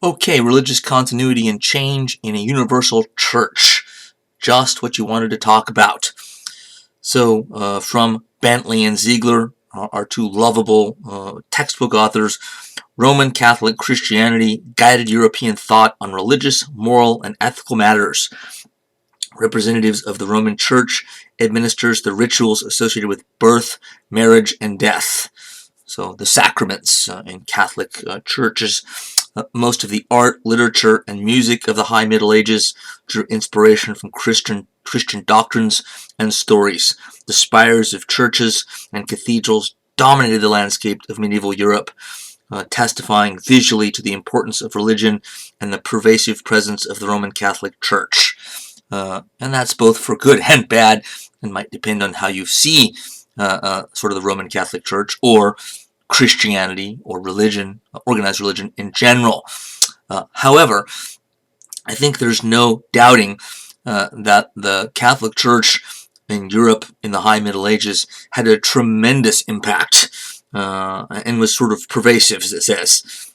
Okay, religious continuity and change in a universal church. Just what you wanted to talk about. So, from Bentley and Ziegler, our two lovable textbook authors, Roman Catholic Christianity guided European thought on religious, moral, and ethical matters. Representatives of the Roman Church administers the rituals associated with birth, marriage, and death. So the sacraments in Catholic churches. Most of the art, literature, and music of the High Middle Ages drew inspiration from Christian doctrines and stories. The spires of churches and cathedrals dominated the landscape of medieval Europe, testifying visually to the importance of religion and the pervasive presence of the Roman Catholic Church. And that's both for good and bad, and might depend on how you see sort of the Roman Catholic Church or Christianity or religion, organized religion in general. However, I think there's no doubting that the Catholic Church in Europe in the High Middle Ages had a tremendous impact and was sort of pervasive, as it says,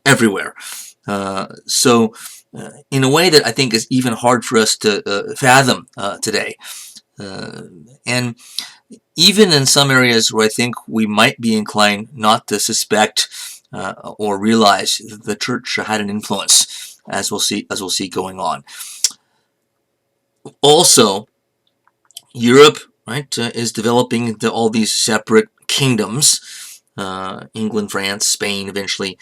everywhere. So in a way that I think is even hard for us to fathom today. And even in some areas where I think we might be inclined not to suspect or realize that the church had an influence, as we'll see going on. Also, Europe, right, is developing into all these separate kingdoms. England, France, Spain, eventually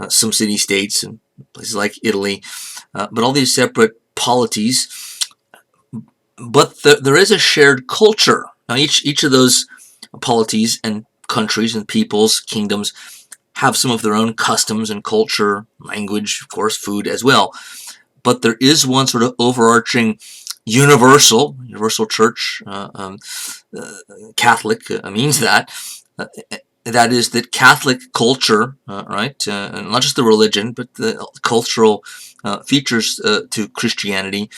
some city-states and places like Italy, but all these separate polities. But there is a shared culture. Now, each of those polities and countries and peoples, kingdoms, have some of their own customs and culture, language, of course, food as well. But there is one sort of overarching universal church, Catholic means that. That is that Catholic culture, right, and not just the religion, but the cultural features to Christianity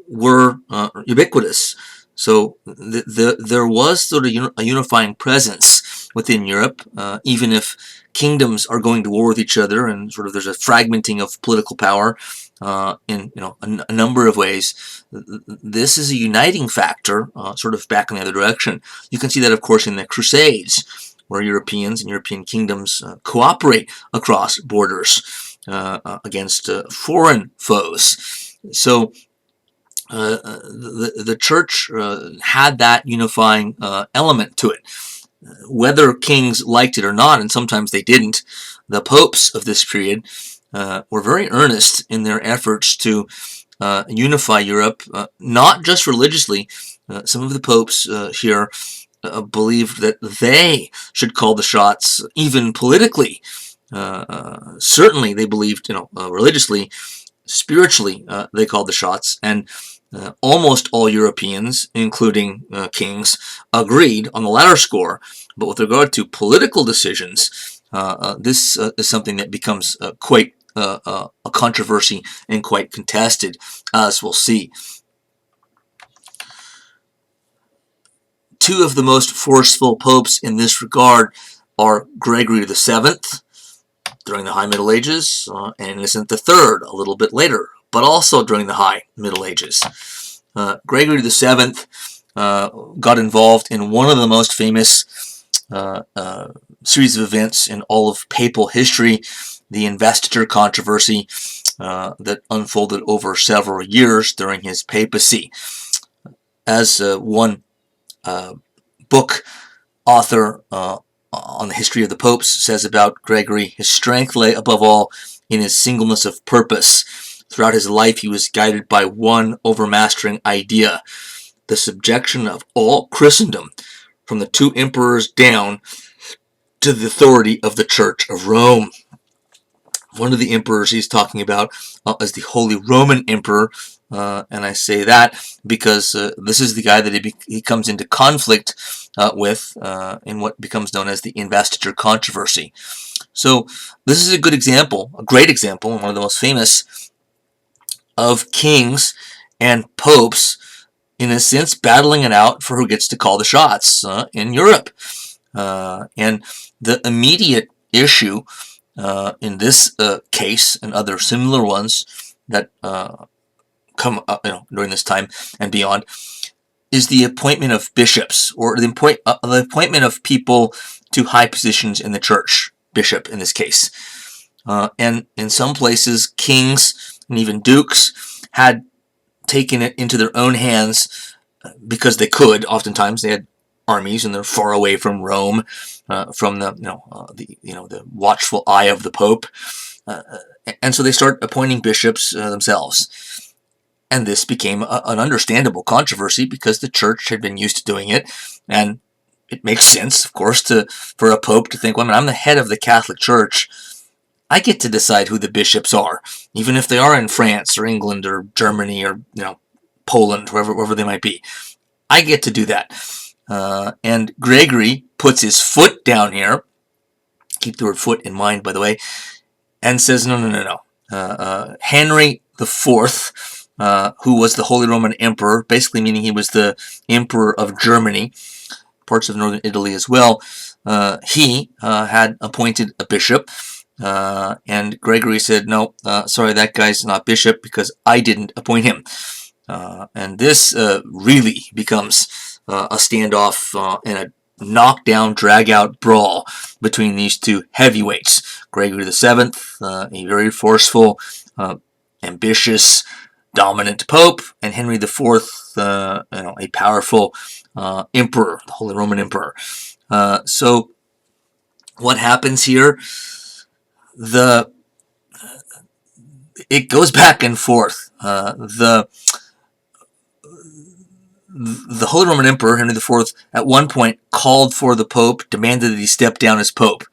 were ubiquitous. So there was sort of a unifying presence within Europe, even if kingdoms are going to war with each other, and sort of there's a fragmenting of political power in a number of ways. This is a uniting factor, sort of back in the other direction. You can see that, of course, in the Crusades, where Europeans and European kingdoms cooperate across borders against foreign foes. So the church had that unifying element to it. Whether kings liked it or not, and sometimes they didn't, the popes of this period were very earnest in their efforts to unify Europe, not just religiously. Some of the popes here believed that they should call the shots, even politically. Certainly, they believed, religiously, spiritually, they called the shots, and almost all Europeans, including kings, agreed on the latter score. But with regard to political decisions, this is something that becomes quite a controversy and quite contested, as we'll see. Two of the most forceful popes in this regard are Gregory VII during the High Middle Ages and Innocent III a little bit later, but also during the High Middle Ages. Gregory VII got involved in one of the most famous series of events in all of papal history, the investiture controversy that unfolded over several years during his papacy. As one book author on the history of the popes says about Gregory, his strength lay above all in his singleness of purpose. Throughout his life, he was guided by one overmastering idea: the subjection of all Christendom, from the two emperors down to the authority of the Church of Rome. One of the emperors he's talking about is the Holy Roman Emperor, and I say that because this is the guy that he comes into conflict with in what becomes known as the investiture controversy. So this is a good example, a great example, and one of the most famous, of kings and popes, in a sense, battling it out for who gets to call the shots in Europe. And the immediate issue in this case and other similar ones that come up, during this time and beyond, is the appointment of bishops, or the appointment of people to high positions in the church, bishop in this case. And in some places, kings and even dukes had taken it into their own hands because they could. Oftentimes, they had armies and they're far away from Rome, from the watchful eye of the Pope, and so they start appointing bishops themselves. And this became an understandable controversy because the church had been used to doing it, and it makes sense, of course, for a pope to think, well, I'm the head of the Catholic Church. I get to decide who the bishops are, even if they are in France or England or Germany or Poland, wherever they might be. I get to do that. And Gregory puts his foot down here. Keep the word foot in mind, by the way, and says, no. Henry IV, who was the Holy Roman Emperor, basically meaning he was the Emperor of Germany, parts of northern Italy as well, he had appointed a bishop, and Gregory said, no, sorry, that guy's not bishop because I didn't appoint him. And this really becomes a standoff and a knockdown, drag-out brawl between these two heavyweights. Gregory VII, a very forceful, ambitious, dominant pope, and Henry IV, a powerful emperor, the Holy Roman Emperor. So what happens here? It goes back and forth. The Holy Roman Emperor, Henry IV, at one point called for the Pope, demanded that he step down as Pope.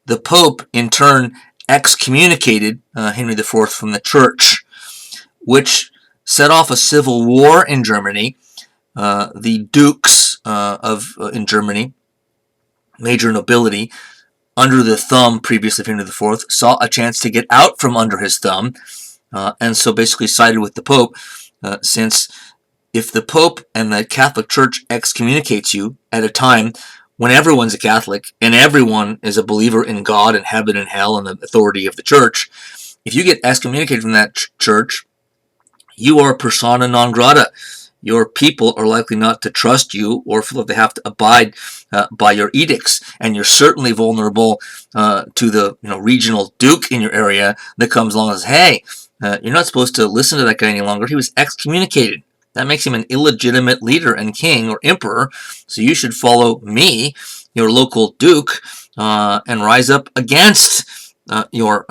The Pope, in turn, excommunicated Henry IV from the Church, which set off a civil war in Germany. The dukes in Germany, major nobility, under the thumb previously of Henry IV, saw a chance to get out from under his thumb, and so basically sided with the Pope, since if the Pope and the Catholic Church excommunicates you at a time when everyone's a Catholic and everyone is a believer in God and heaven and hell and the authority of the Church, if you get excommunicated from that church, you are persona non grata. Your people are likely not to trust you or feel that they have to abide by your edicts, and you're certainly vulnerable to the regional duke in your area that comes along and says, hey, you're not supposed to listen to that guy any longer. He was excommunicated. That makes him an illegitimate leader and king or emperor, so you should follow me, your local duke, and rise up against your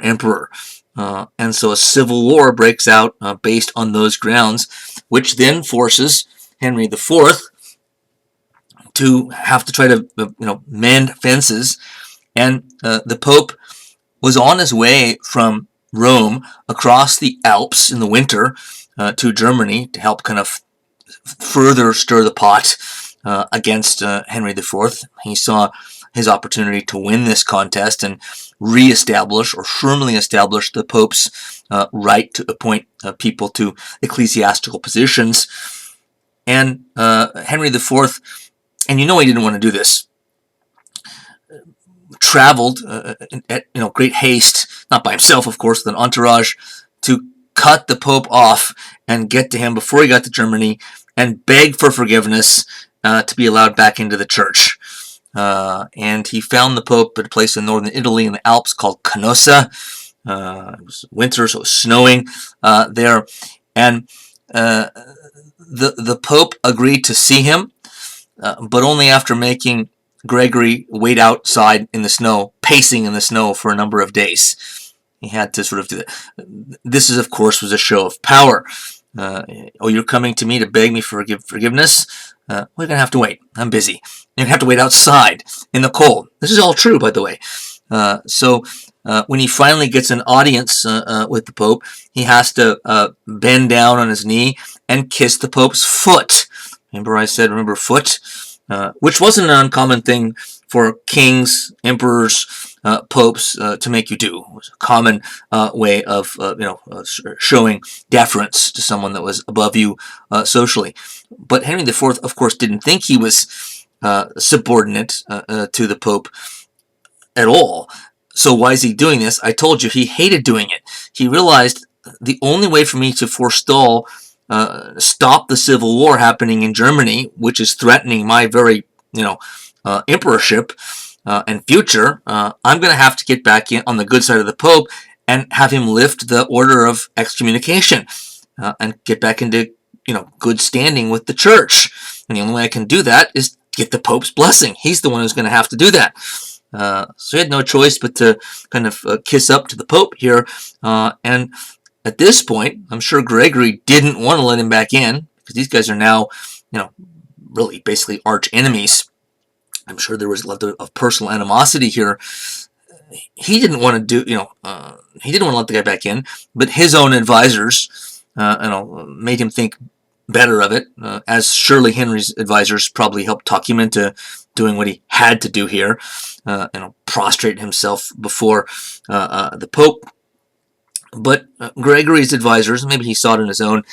emperor. And so a civil war breaks out based on those grounds, which then forces Henry IV to have to try to mend fences. And the Pope was on his way from Rome across the Alps in the winter to Germany to help kind of further stir the pot against Henry IV. He saw his opportunity to win this contest and reestablish or firmly establish the Pope's right to appoint people to ecclesiastical positions. And Henry IV, and he didn't want to do this, traveled at great haste, not by himself, of course, with an entourage, to cut the Pope off and get to him before he got to Germany and beg for forgiveness to be allowed back into the church. And he found the Pope at a place in northern Italy in the Alps called Canossa. It was winter, so it was snowing there. And the Pope agreed to see him, but only after making Gregory wait outside in the snow, pacing in the snow for a number of days. He had to sort of do that. This, of course, was a show of power. You're coming to me to beg me for forgiveness? We're going to have to wait. I'm busy. You're going to have to wait outside in the cold. This is all true, by the way. So when he finally gets an audience with the Pope, he has to bend down on his knee and kiss the Pope's foot. Remember I said, remember foot? Which wasn't an uncommon thing for kings, emperors, popes to make you do. It was a common way of showing deference to someone that was above you socially. But Henry IV, of course, didn't think he was subordinate to the Pope at all. So why is he doing this? I told you he hated doing it. He realized the only way for me to forestall, stop the civil war happening in Germany, which is threatening my very, emperorship and future, I'm going to have to get back in on the good side of the Pope and have him lift the order of excommunication and get back into, good standing with the church. And the only way I can do that is get the Pope's blessing. He's the one who's going to have to do that. So he had no choice but to kind of kiss up to the Pope here. And at this point, I'm sure Gregory didn't want to let him back in because these guys are now, really basically arch enemies. I'm sure there was a lot of personal animosity here. He didn't want to do, he didn't want to let the guy back in, but his own advisors, made him think better of it, as surely Henry's advisors probably helped talk him into doing what he had to do here, prostrate himself before the Pope. But Gregory's advisors, maybe he saw it on his own,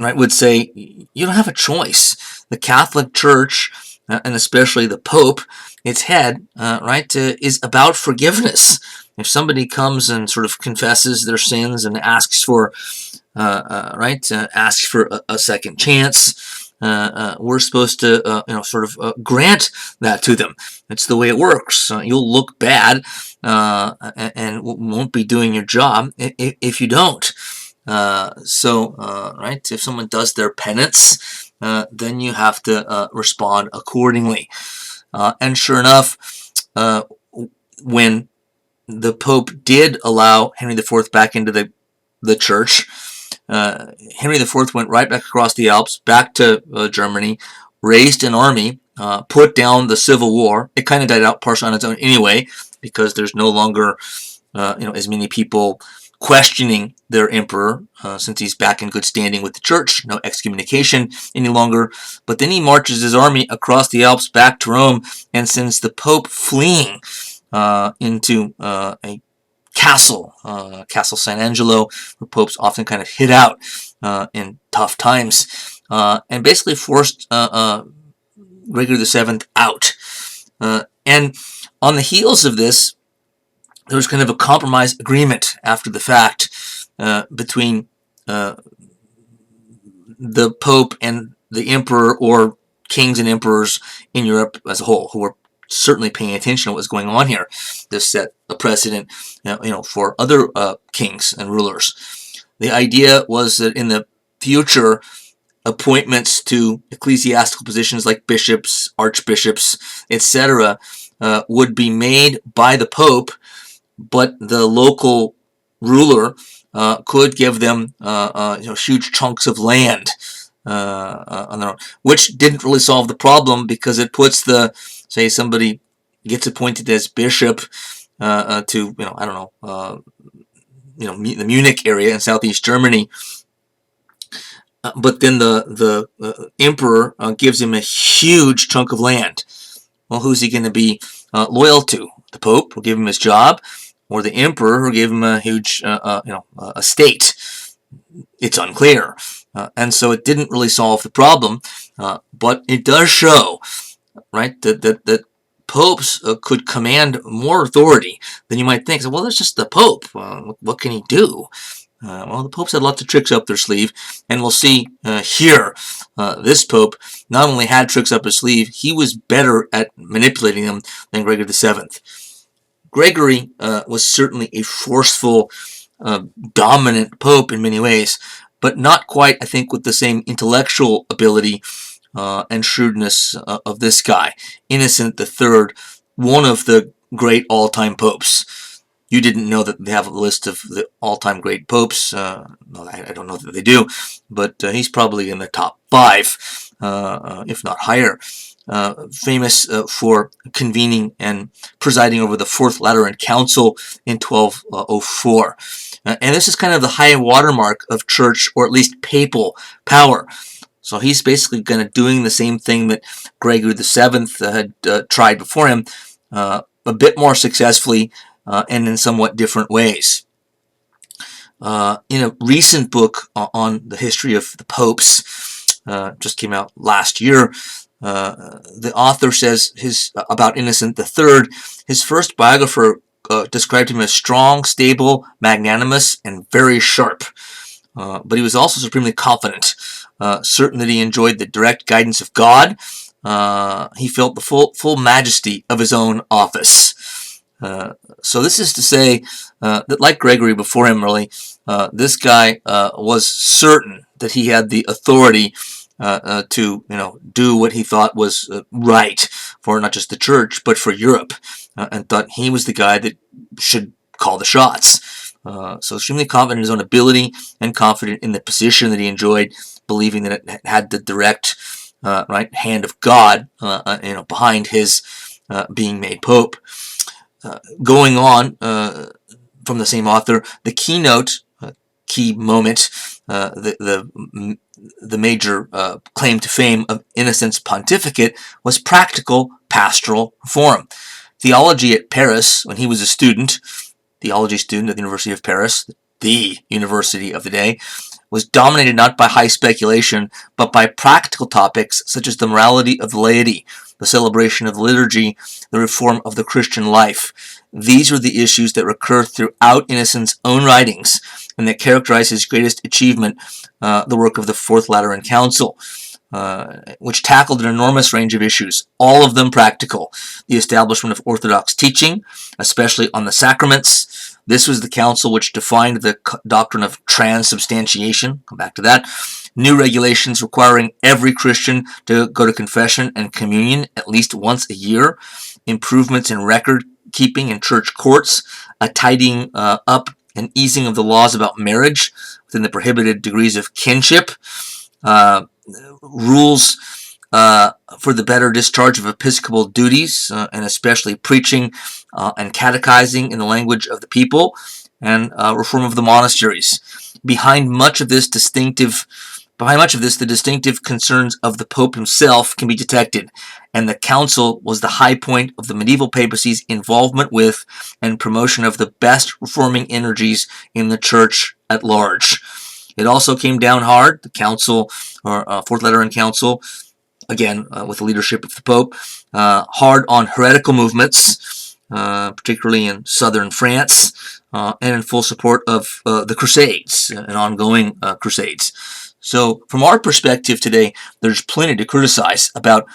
would say, you don't have a choice. The Catholic Church, and especially the Pope, its head, is about forgiveness. If somebody comes and sort of confesses their sins and asks for, asks for a second chance, we're supposed to, grant that to them. It's the way it works. You'll look bad and won't be doing your job if you don't. If someone does their penance, then you have to respond accordingly. And sure enough, when the Pope did allow Henry IV back into the church, Henry IV went right back across the Alps, back to Germany, raised an army, put down the Civil War. It kind of died out partially on its own anyway, because there's no longer, as many people questioning their emperor, since he's back in good standing with the church. No excommunication any longer. But then he marches his army across the Alps back to Rome and sends the Pope fleeing into a castle, Castle San Angelo, where popes often kind of hid out in tough times, and basically forced Gregory VII out. And on the heels of this, there was kind of a compromise agreement after the fact between the Pope and the Emperor, or kings and emperors in Europe as a whole, who were certainly paying attention to what was going on here. This set a precedent, for other kings and rulers. The idea was that in the future, appointments to ecclesiastical positions like bishops, archbishops, etc., would be made by the Pope, but the local ruler could give them huge chunks of land on their own, which didn't really solve the problem, because it puts say somebody gets appointed as bishop to the Munich area in southeast Germany, but then the emperor gives him a huge chunk of land. Well, who's he going to be loyal to? The Pope, who gave him his job, or the emperor, who gave him a huge estate? It's unclear, and so it didn't really solve the problem, but it does show, that popes could command more authority than you might think. So, well, it's just the Pope. What can he do? Well, the popes had lots of tricks up their sleeve, and we'll see here. This Pope not only had tricks up his sleeve, he was better at manipulating them than Gregory VII. Gregory was certainly a forceful, dominant Pope in many ways, but not quite, I think, with the same intellectual ability and shrewdness of this guy, Innocent III, one of the great all-time popes. You didn't know that they have a list of the all-time great popes. I don't know that they do, but he's probably in the top 5, if not higher. Famous for convening and presiding over the Fourth Lateran Council in 1204. And this is kind of the high watermark of church, or at least papal, power. So he's basically kind of doing the same thing that Gregory VII had tried before him, a bit more successfully and in somewhat different ways. In a recent book on the history of the popes, just came out last year, the author says about Innocent III, his first biographer described him as strong, stable, magnanimous, and very sharp. But he was also supremely confident, certain that he enjoyed the direct guidance of God. He felt the full majesty of his own office. So this is to say that, like Gregory before him, really, this guy was certain that he had the authority to, do what he thought was right for not just the church but for Europe, and thought he was the guy that should call the shots. So extremely confident in his own ability and confident in the position that he enjoyed, believing that it had the direct right hand of God, behind his being made pope. Going on from the same author, the keynote, key moment, the major claim to fame of Innocent's pontificate was practical pastoral reform. Theology at Paris, when he was a student, theology student at the University of Paris, the university of the day, was dominated not by high speculation, but by practical topics such as the morality of the laity, the celebration of the liturgy, the reform of the Christian life. These were the issues that recur throughout Innocent's own writings, and that characterize his greatest achievement, the work of the Fourth Lateran Council, which tackled an enormous range of issues, all of them practical. The establishment of orthodox teaching, especially on the sacraments. This was the council which defined the doctrine of transubstantiation. Come back to that. New regulations requiring every Christian to go to confession and communion at least once a year. Improvements in record keeping in church courts. A tidying up and easing of the laws about marriage within the prohibited degrees of kinship. Rules for the better discharge of episcopal duties, and especially preaching and catechizing in the language of the people, and reform of the monasteries. Behind much of this, the distinctive concerns of the Pope himself can be detected, and the Council was the high point of the medieval papacy's involvement with and promotion of the best reforming energies in the Church at large. It also came down hard, the Council, or Fourth Lateran Council, again with the leadership of the Pope, hard on heretical movements, particularly in southern France, and in full support of the Crusades and ongoing Crusades. So from our perspective today, there's plenty to criticize about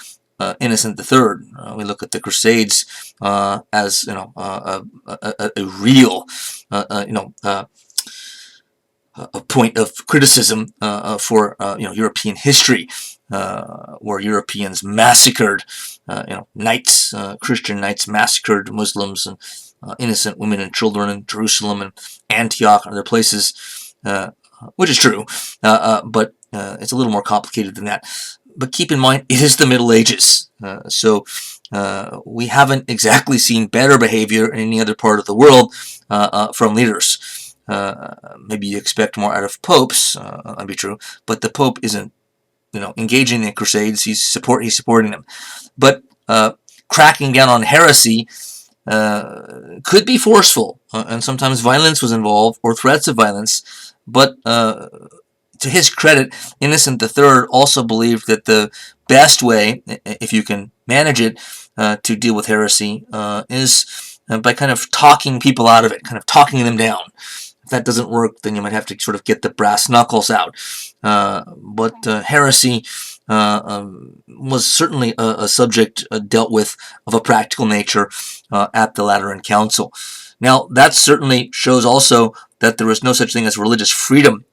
Innocent III. We look at the Crusades as a real a point of criticism for European history, where Europeans massacred knights, Christian knights massacred Muslims and innocent women and children in Jerusalem and Antioch and other places, which is true, but it's a little more complicated than that. But keep in mind, it is the Middle Ages, so we haven't exactly seen better behavior in any other part of the world from leaders. Maybe you expect more out of popes, that'd be true, but the Pope isn't, engaging in the Crusades. He's supporting them, but cracking down on heresy could be forceful, and sometimes violence was involved or threats of violence. But to his credit, Innocent III also believed that the best way, if you can manage it, to deal with heresy is by kind of talking people out of it, kind of talking them down. If that doesn't work, then you might have to sort of get the brass knuckles out. But heresy was certainly a subject dealt with of a practical nature at the Lateran Council. Now, that certainly shows also that there was no such thing as religious freedom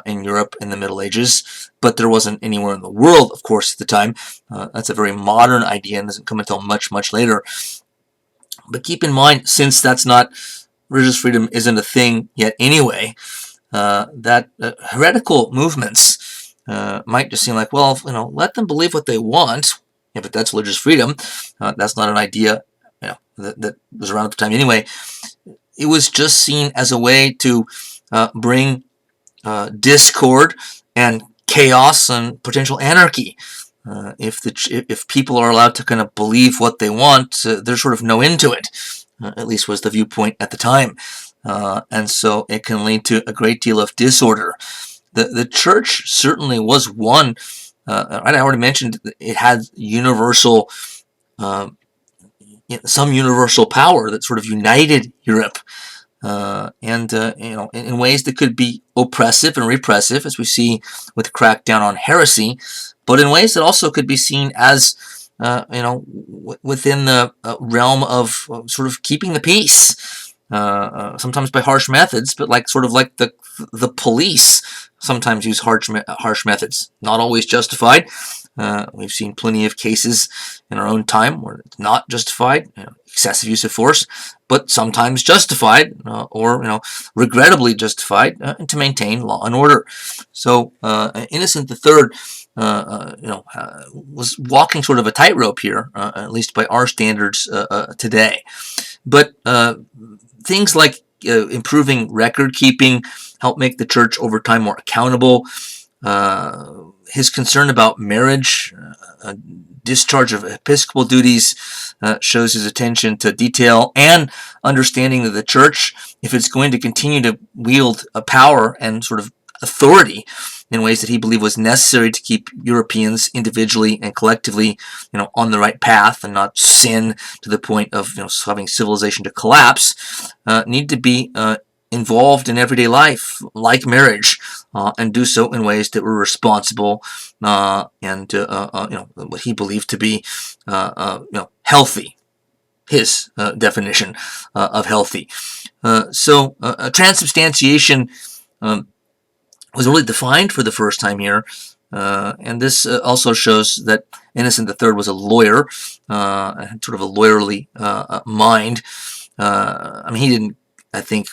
in Europe in the Middle Ages, but there wasn't anywhere in the world, of course, at the time. That's a very modern idea and doesn't come until much, much later. But keep in mind, since religious freedom isn't a thing yet anyway, that heretical movements might just seem like, well, let them believe what they want. Yeah, but that's religious freedom. That's not an idea that was around at the time anyway. It was just seen as a way to bring discord and chaos and potential anarchy. If people are allowed to kind of believe what they want, there's sort of no end to it. At least was the viewpoint at the time. And so it can lead to a great deal of disorder. The church certainly was one. I already mentioned it had universal some universal power that sort of united Europe, and in ways that could be oppressive and repressive, as we see with the crackdown on heresy, but in ways that also could be seen as within the realm of sort of keeping the peace, sometimes by harsh methods, but like the police sometimes use harsh methods, not always justified. We've seen plenty of cases in our own time where it's not justified, excessive use of force, but sometimes justified, or regrettably justified, to maintain law and order. So Innocent III, was walking sort of a tightrope here, at least by our standards today. But things like improving record keeping help make the church over time more accountable. His concern about marriage, discharge of episcopal duties, shows his attention to detail and understanding that the church, if it's going to continue to wield a power and sort of authority in ways that he believed was necessary to keep Europeans individually and collectively, on the right path and not sin to the point of having civilization to collapse, need to be involved in everyday life, like marriage, and do so in ways that were responsible and what he believed to be healthy. His definition of healthy. So transubstantiation was really defined for the first time here, and this also shows that Innocent III was a lawyer, had sort of a lawyerly mind. He didn't, I think,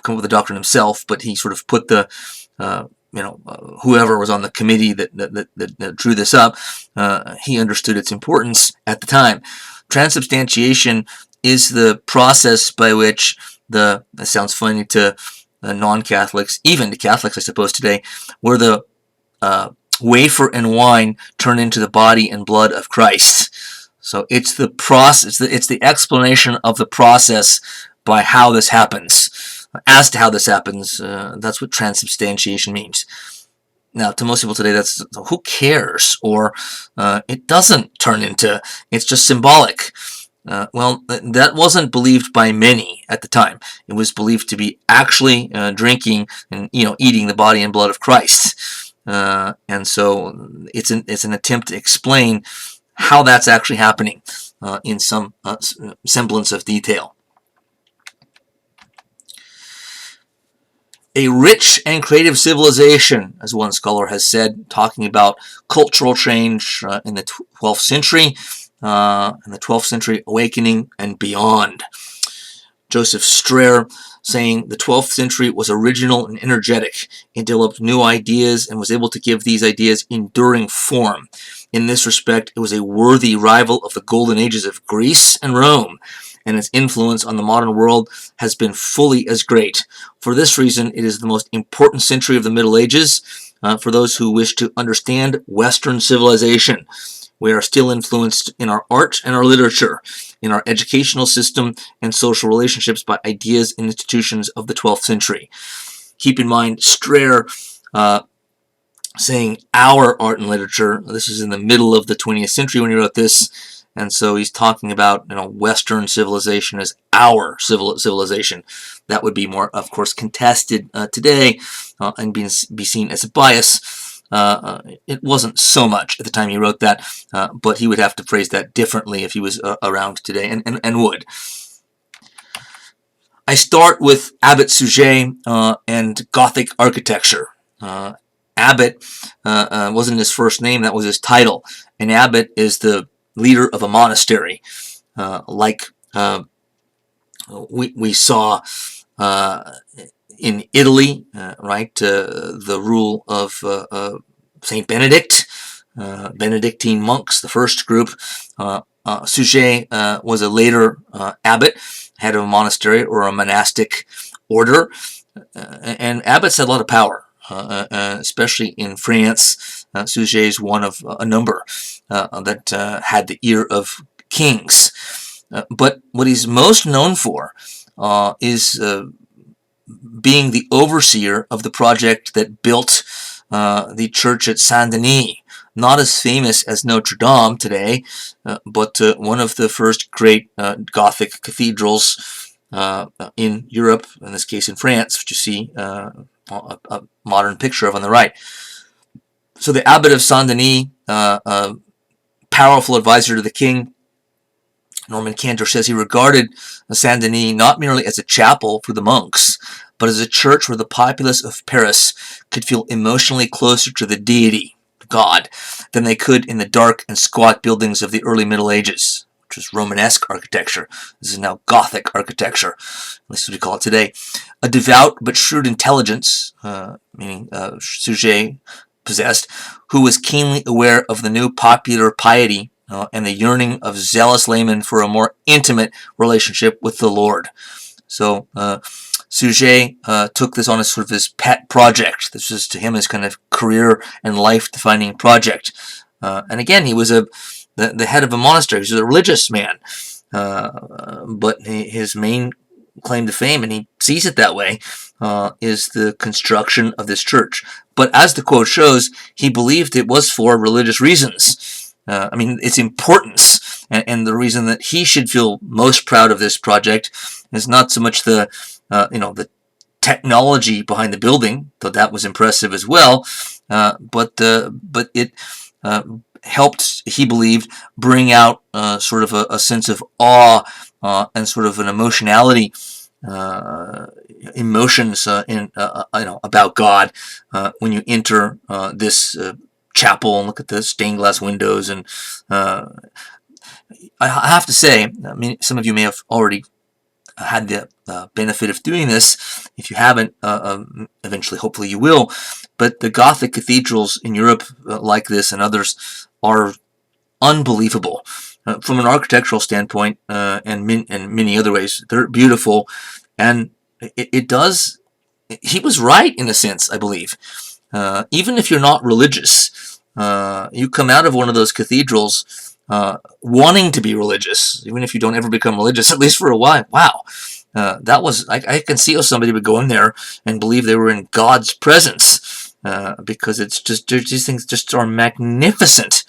come up with the doctrine himself, but he sort of put the whoever was on the committee that drew this up, he understood its importance at the time. Transubstantiation is the process by which that sounds funny to non-Catholics, even to Catholics, I suppose, today, where the wafer and wine turn into the body and blood of Christ. So it's the process, it's the explanation of the process by how this happens. As to how this happens, that's what transubstantiation means. Now, to most people today, that's who cares, or it doesn't turn into, it's just symbolic. Well, that wasn't believed by many at the time. It was believed to be actually drinking and eating the body and blood of Christ, and so it's an attempt to explain how that's actually happening in some semblance of detail. A rich and creative civilization, as one scholar has said, talking about cultural change in the 12th century, and the 12th century awakening and beyond. Joseph Strayer saying the 12th century was original and energetic. It developed new ideas and was able to give these ideas enduring form. In this respect, it was a worthy rival of the golden ages of Greece and Rome, and its influence on the modern world has been fully as great. For this reason, it is the most important century of the Middle Ages for those who wish to understand Western civilization. We are still influenced in our art and our literature, in our educational system and social relationships by ideas and institutions of the 12th century. Keep in mind, Strayer saying our art and literature. This is in the middle of the 20th century when he wrote this, and so he's talking about Western civilization as our civilization. That would be more, of course, contested today and be seen as a bias. It wasn't so much at the time he wrote that, but he would have to phrase that differently if he was around today, and would. I start with Abbot Suger and Gothic architecture. Abbot wasn't his first name, that was his title. An abbot is the leader of a monastery, like we saw in Italy, right? The rule of Saint Benedict, Benedictine monks, the first group. Suger was a later abbot, head of a monastery or a monastic order, and abbots had a lot of power, especially in France. Suger is one of a number that had the ear of kings. But what he's most known for is being the overseer of the project that built the church at Saint Denis, not as famous as Notre Dame today, but one of the first great Gothic cathedrals in Europe, in this case in France, which you see a modern picture of on the right. So the Abbot of Saint Denis, a powerful advisor to the king, Norman Cantor, says he regarded Saint Denis not merely as a chapel for the monks, but as a church where the populace of Paris could feel emotionally closer to the deity, God, than they could in the dark and squat buildings of the early Middle Ages, which was Romanesque architecture. This is now Gothic architecture, at least what we call it today. A devout but shrewd intelligence, meaning Suger possessed, who was keenly aware of the new popular piety and the yearning of zealous laymen for a more intimate relationship with the Lord. So Suger took this on as sort of his pet project. This was to him his kind of career and life-defining project. And again, he was the head of a monastery. He was a religious man. But his main claim to fame, and he sees it that way, is the construction of this church. But as the quote shows, he believed it was for religious reasons. I mean, its importance, and the reason that he should feel most proud of this project is not so much the technology behind the building, though that was impressive as well, but it helped, he believed, bring out sort of a sense of awe and sort of an emotionality, emotions about God when you enter this chapel and look at the stained glass windows. And I have to say, I mean, some of you may have already had the benefit of doing this. If you haven't, eventually, hopefully you will. But the Gothic cathedrals in Europe like this and others are unbelievable. From an architectural standpoint and many other ways, they're beautiful. And it does, he was right in a sense, I believe. Even if you're not religious, you come out of one of those cathedrals wanting to be religious, even if you don't ever become religious, at least for a while. Wow, that was, I can see how somebody would go in there and believe they were in God's presence, because it's just, these things just are magnificent.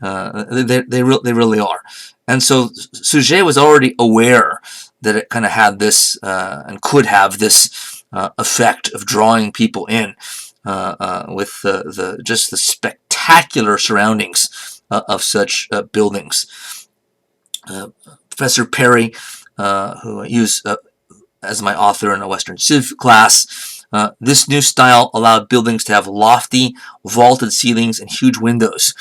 They really are. And so Suger was already aware that it kind of had this and could have this effect of drawing people in with just the spectacular surroundings of such buildings. Professor Perry, who I use as my author in a Western Civ class, this new style allowed buildings to have lofty, vaulted ceilings and huge windows,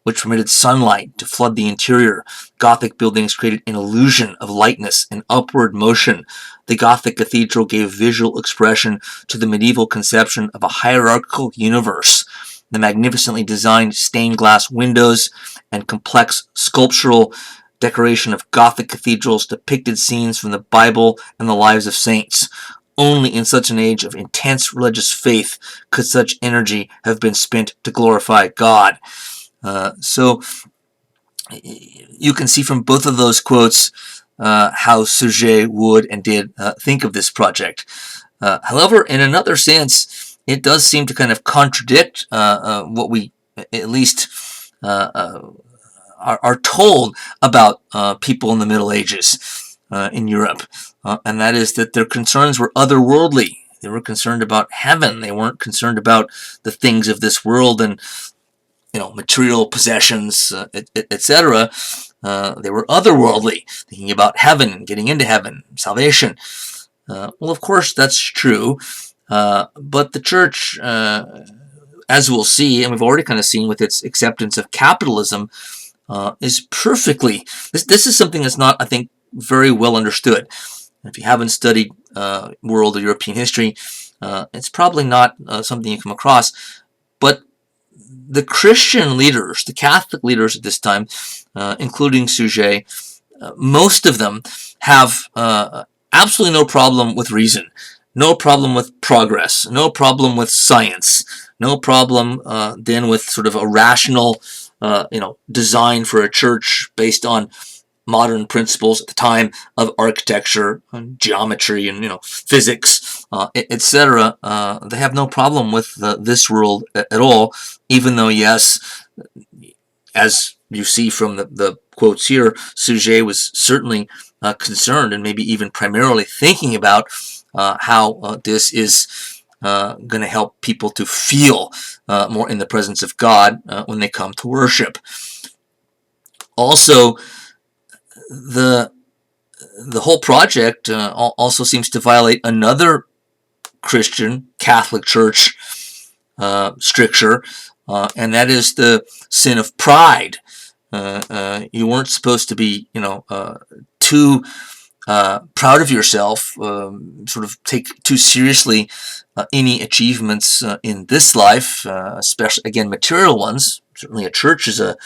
which permitted sunlight to flood the interior. Gothic buildings created an illusion of lightness and upward motion. The Gothic cathedral gave visual expression to the medieval conception of a hierarchical universe. The magnificently designed stained glass windows and complex sculptural decoration of Gothic cathedrals depicted scenes from the Bible and the lives of saints. Only in such an age of intense religious faith could such energy have been spent to glorify God. So you can see from both of those quotes how Suger would and did think of this project. However, in another sense, it does seem to kind of contradict what we at least are told about people in the Middle Ages in Europe, and that is that their concerns were otherworldly. They were concerned about heaven. They weren't concerned about the things of this world and material possessions, etc. They were otherworldly, thinking about heaven and getting into heaven, salvation. Well, of course, that's true. But the church, as we'll see, and we've already kind of seen with its acceptance of capitalism, is perfectly... This is something that's not, I think, very well understood. If you haven't studied world or European history, it's probably not something you come across. But the Christian leaders, the Catholic leaders at this time, including Suger, most of them have absolutely no problem with reason, no problem with progress, no problem with science, no problem then with sort of a rational, design for a church based on modern principles at the time of architecture and geometry and physics, etc. They have no problem with this world at all, even though yes, as you see from the quotes here, Sujet was certainly concerned and maybe even primarily thinking about how this is going to help people to feel more in the presence of God when they come to worship. Also, the whole project also seems to violate another Christian Catholic Church stricture, and that is the sin of pride. You weren't supposed to be, too proud of yourself, sort of take too seriously any achievements in this life, especially, again, material ones. Certainly a church is a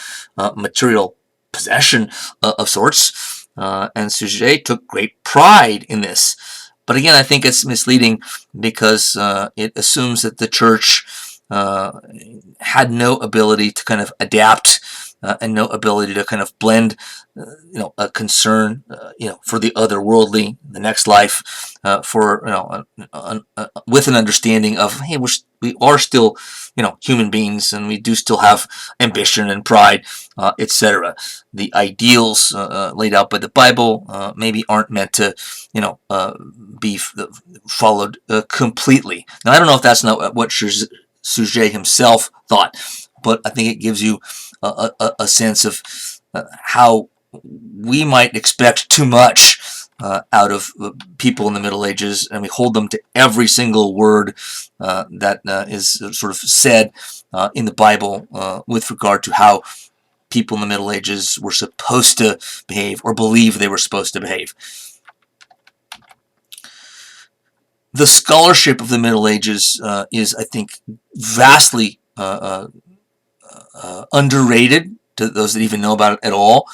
material possession of sorts, and Sujet took great pride in this. But again, I think it's misleading because it assumes that the church had no ability to kind of adapt and no ability to kind of blend, a concern, for the otherworldly, the next life, for with an understanding of, hey, we are still, human beings, and we do still have ambition and pride, etc. The ideals laid out by the Bible maybe aren't meant to, be followed completely. Now, I don't know if that's not what Sujet himself thought, but I think it gives you a sense of how we might expect too much out of people in the Middle Ages, and we hold them to every single word that is sort of said in the Bible with regard to how people in the Middle Ages were supposed to behave or believe they were supposed to behave. The scholarship of the Middle Ages is, I think, vastly underrated to those that even know about it at all,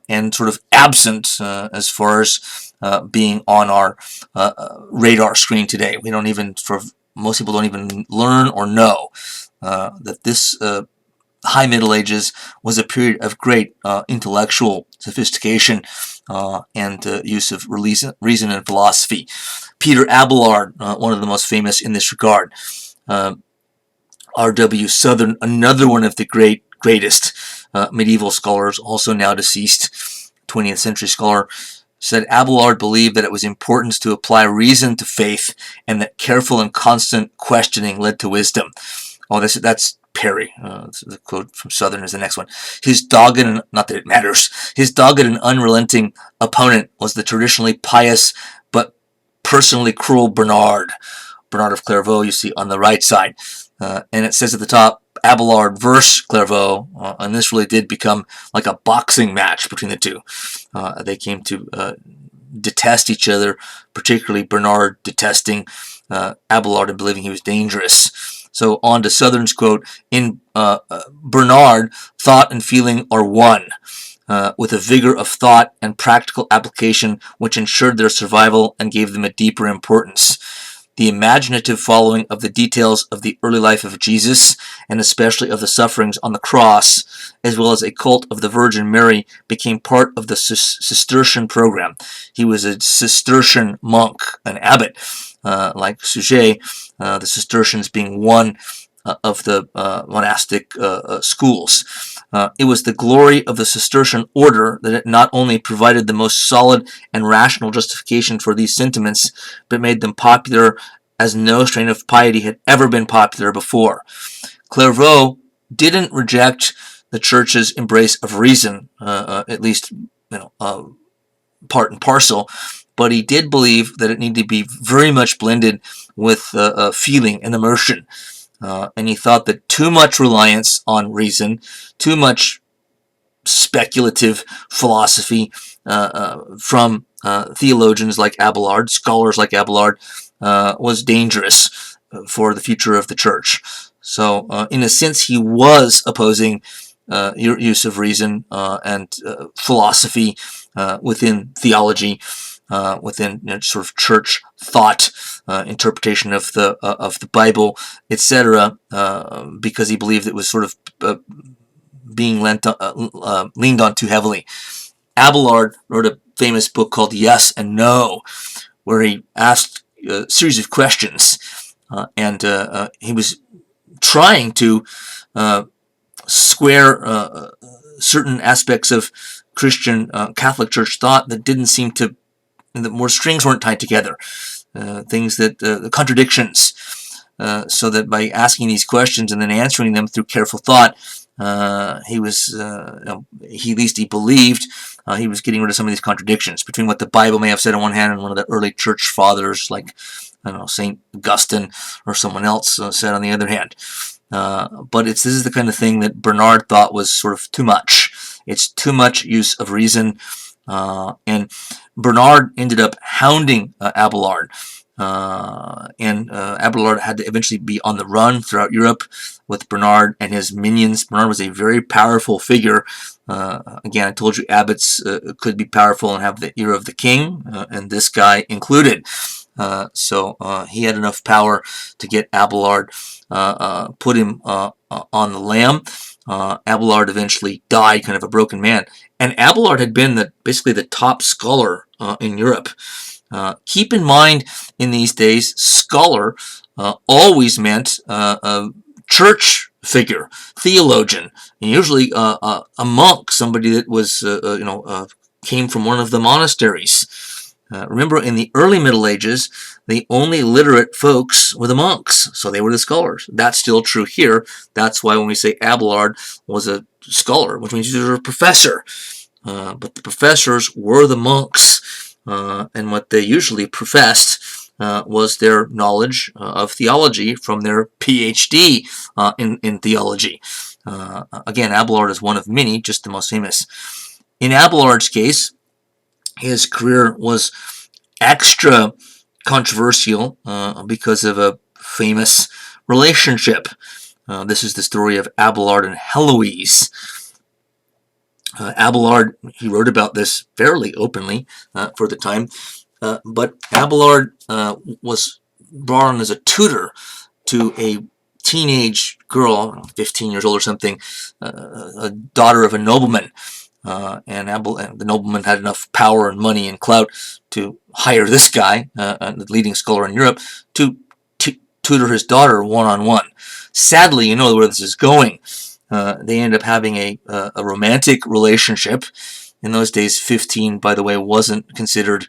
and sort of absent as far as being on our radar screen today. We don't even, most people don't even learn or know that this High Middle Ages was a period of great intellectual sophistication and use of reason and philosophy. Peter Abelard, one of the most famous in this regard. R.W. Southern, another one of the greatest medieval scholars, also now deceased, 20th century scholar, said Abelard believed that it was important to apply reason to faith, and that careful and constant questioning led to wisdom. Oh, that's Perry. The quote from Southern is the next one. His dogged, and not that it matters, his dogged and unrelenting opponent was the traditionally pious but personally cruel Bernard of Clairvaux, you see on the right side. And it says at the top, Abelard versus Clairvaux, and this really did become like a boxing match between the two. They came to detest each other, particularly Bernard detesting Abelard and believing he was dangerous. So on to Southern's quote, in Bernard, thought and feeling are one, with a vigor of thought and practical application which ensured their survival and gave them a deeper importance. The imaginative following of the details of the early life of Jesus, and especially of the sufferings on the cross, as well as a cult of the Virgin Mary, became part of the Cistercian program. He was a Cistercian monk, an abbot, like Sujet, the Cistercians being one of the monastic schools. It was the glory of the Cistercian order that it not only provided the most solid and rational justification for these sentiments, but made them popular as no strain of piety had ever been popular before. Clairvaux didn't reject the Church's embrace of reason, at least part and parcel, but he did believe that it needed to be very much blended with feeling and emotion. And he thought that too much reliance on reason, too much speculative philosophy from theologians like Abelard, scholars like Abelard, was dangerous for the future of the church. So, in a sense, he was opposing use of reason and philosophy within theology, within sort of church thought, interpretation of the Bible, etc., because he believed it was sort of being leaned on too heavily. Abelard wrote a famous book called Yes and No, where he asked a series of questions, and he was trying to square certain aspects of Christian Catholic Church thought that didn't seem to, that more strings weren't tied together, things that contradictions. So that by asking these questions and then answering them through careful thought, he was, he at least he believed he was getting rid of some of these contradictions between what the Bible may have said on one hand and one of the early church fathers, like, I don't know, St. Augustine or someone else said on the other hand. But this is the kind of thing that Bernard thought was sort of too much. It's too much use of reason. And Bernard ended up hounding Abelard. And Abelard had to eventually be on the run throughout Europe with Bernard and his minions. Bernard was a very powerful figure. Again, I told you abbots could be powerful and have the ear of the king, and this guy included. So he had enough power to get Abelard, put him on the lam. Abelard eventually died, kind of a broken man. And Abelard had been basically the top scholar in Europe. Keep in mind, in these days, scholar always meant a church figure, theologian, and usually a monk, somebody that was, came from one of the monasteries. Remember, in the early Middle Ages, the only literate folks were the monks, so they were the scholars. That's still true here. That's why when we say Abelard was a scholar, which means he was a professor. But the professors were the monks, and what they usually professed was their knowledge of theology from their PhD in theology. Again, Abelard is one of many, just the most famous. In Abelard's case, his career was extra controversial because of a famous relationship. This is the story of Abelard and Heloise. Abelard, he wrote about this fairly openly for the time, but Abelard was brought on as a tutor to a teenage girl, 15 years old or something, a daughter of a nobleman. And the nobleman had enough power and money and clout to hire this guy, the leading scholar in Europe, to tutor his daughter one-on-one. Sadly, you know where this is going. They ended up having a romantic relationship. In those days, 15, by the way, wasn't considered,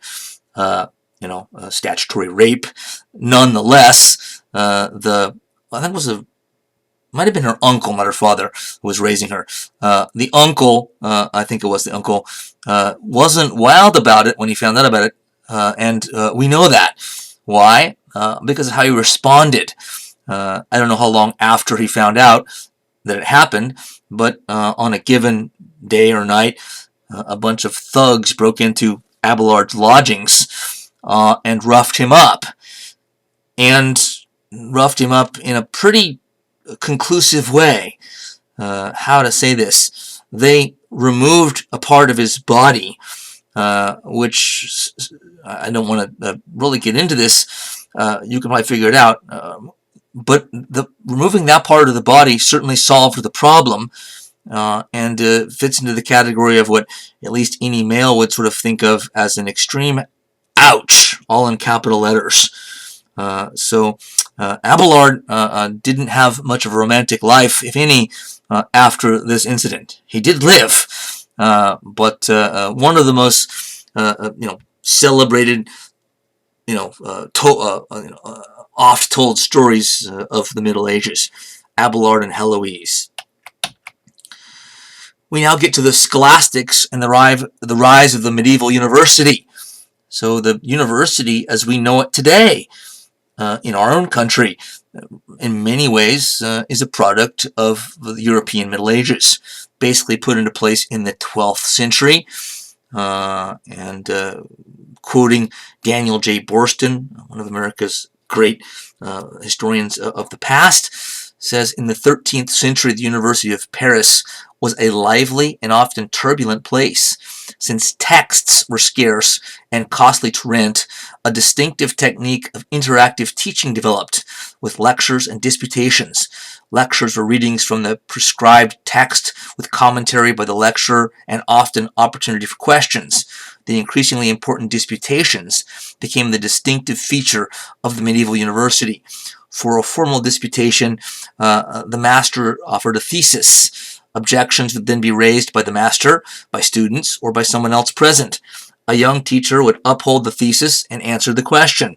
statutory rape. Nonetheless, I think it might have been her uncle, not her father, who was raising her. The uncle, I think it was the uncle, wasn't wild about it when he found out about it, and we know that. Why? Because of how he responded. I don't know how long after he found out that it happened, but on a given day or night, a bunch of thugs broke into Abelard's lodgings and roughed him up. And roughed him up in a pretty conclusive way. How to say this? They removed a part of his body, which I don't want to really get into this. You can probably figure it out. But removing that part of the body certainly solved the problem, and fits into the category of what at least any male would sort of think of as an extreme ouch, all in capital letters. So Abelard didn't have much of a romantic life, if any, after this incident. He did live, but one of the most celebrated, oft-told stories of the Middle Ages, Abelard and Heloise. We now get to the scholastics and the rise of the medieval university. So the university as we know it today, in our own country, in many ways, is a product of the European Middle Ages, basically put into place in the 12th century. And quoting Daniel J. Borston, one of America's great historians of the past, says, in the 13th century, the University of Paris was a lively and often turbulent place. Since texts were scarce and costly to rent, a distinctive technique of interactive teaching developed, with lectures and disputations. Lectures were readings from the prescribed text with commentary by the lecturer and often opportunity for questions. The increasingly important disputations became the distinctive feature of the medieval university. for a formal disputation, the master offered a thesis. Objections would then be raised by the master, by students, or by someone else present. A young teacher would uphold the thesis and answer the question.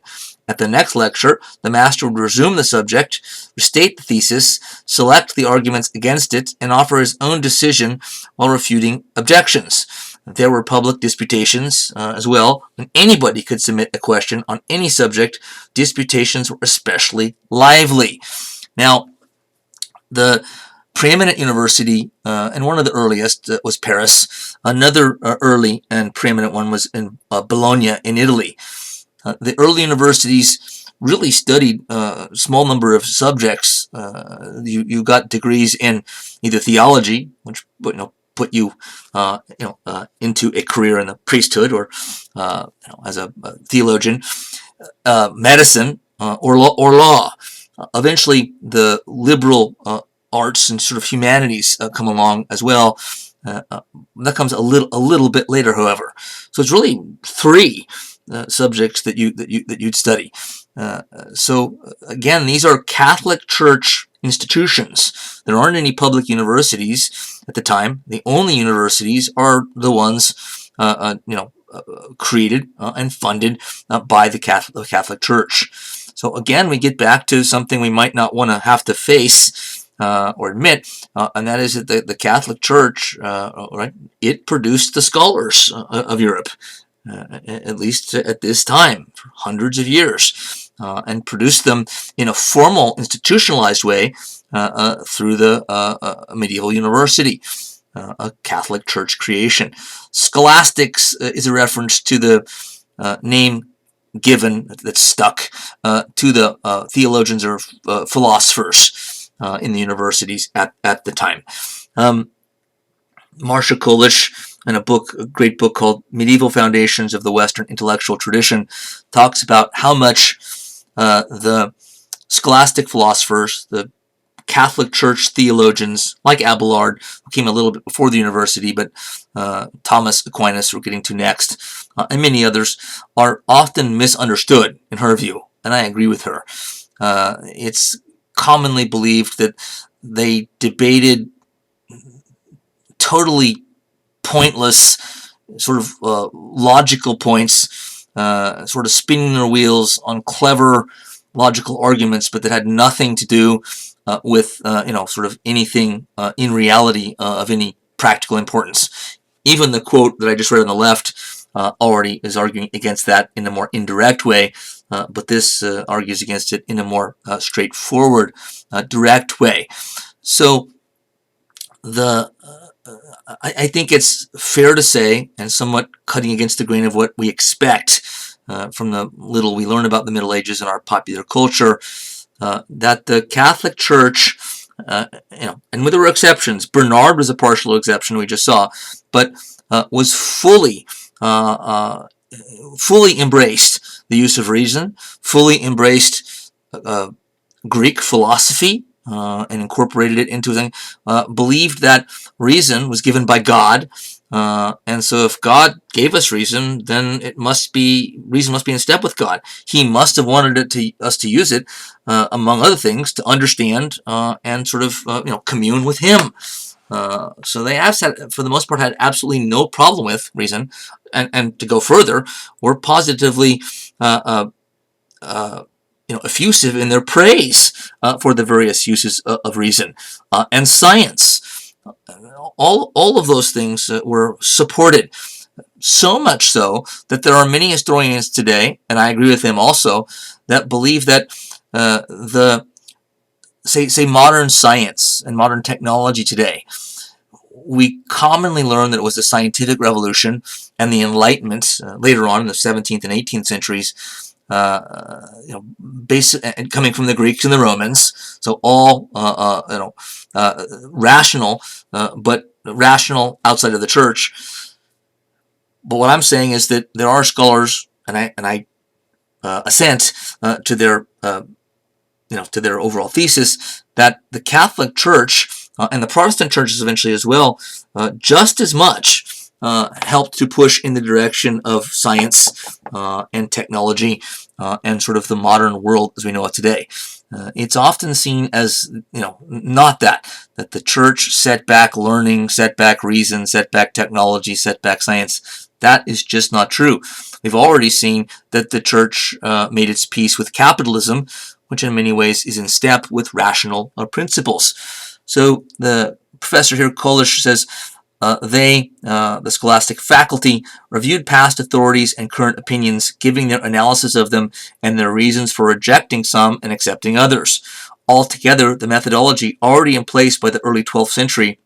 At the next lecture, the master would resume the subject, restate the thesis, select the arguments against it, and offer his own decision while refuting objections. There were public disputations as well, and anybody could submit a question on any subject. Disputations were especially lively. Now, the preeminent university, and one of the earliest, was Paris. Another early and preeminent one was in Bologna in Italy. The early universities really studied a small number of subjects. You got degrees in either theology, which put you into a career in the priesthood or as a theologian, medicine, or law. Eventually, the liberal arts and sort of humanities come along as well. That comes a little bit later, however. So it's really three subjects that you'd study. So again, these are Catholic Church institutions. There aren't any public universities at the time. The only universities are the ones created and funded by the Catholic Church. So again, we get back to something we might not want to have to face or admit, and that is that the Catholic Church, right, it produced the scholars of Europe, at least at this time, for hundreds of years, and produced them in a formal, institutionalized way through the medieval university, a Catholic Church creation. Scholastics is a reference to the name given that stuck to the theologians or philosophers in the universities at the time. Marcia Kolish, in a great book called Medieval Foundations of the Western Intellectual Tradition, talks about how much the scholastic philosophers, the Catholic Church theologians like Abelard, who came a little bit before the university, but Thomas Aquinas, we're getting to next, and many others, are often misunderstood in her view, and I agree with her. It's commonly believed that they debated totally pointless sort of logical points, sort of spinning their wheels on clever logical arguments, but that had nothing to do with sort of anything in reality of any practical importance. Even the quote that I just read on the left already is arguing against that in a more indirect way, but this argues against it in a more straightforward, direct way. So I think it's fair to say, and somewhat cutting against the grain of what we expect from the little we learn about the Middle Ages in our popular culture, that the Catholic Church, and there were exceptions. Bernard was a partial exception we just saw, but was fully embraced the use of reason, fully embraced Greek philosophy, and incorporated it into thing. Believed that reason was given by God, and so if God gave us reason, then reason must be in step with God. He must have wanted us to use it, among other things, to understand and sort of commune with Him. So they have, for the most part, had absolutely no problem with reason, and to go further, were positively effusive in their praise for the various uses of reason and science. All of those things were supported, so much so that there are many historians today, and I agree with them also, that believe that say modern science and modern technology today, we commonly learn that it was the scientific revolution and the Enlightenment later on in the 17th and 18th centuries, coming from the Greeks and the Romans, so all rational, but rational outside of the church. But what I'm saying is that there are scholars, and I assent to their overall thesis, that the Catholic Church and the Protestant churches eventually as well, just as much helped to push in the direction of science and technology and sort of the modern world as we know it today. It's often seen as, not that the church set back learning, set back reason, set back technology, set back science. That is just not true. We've already seen that the church made its peace with capitalism, which in many ways is in step with rational principles. So the professor here, Kolisch, says the scholastic faculty, reviewed past authorities and current opinions, giving their analysis of them and their reasons for rejecting some and accepting others. Altogether, the methodology already in place by the early 12th century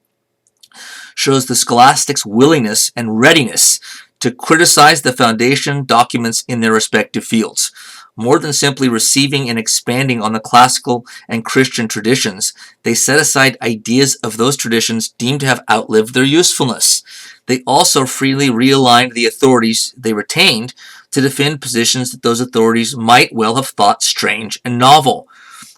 shows the scholastics' willingness and readiness to criticize the foundation documents in their respective fields. More than simply receiving and expanding on the classical and Christian traditions, they set aside ideas of those traditions deemed to have outlived their usefulness. They also freely realigned the authorities they retained to defend positions that those authorities might well have thought strange and novel.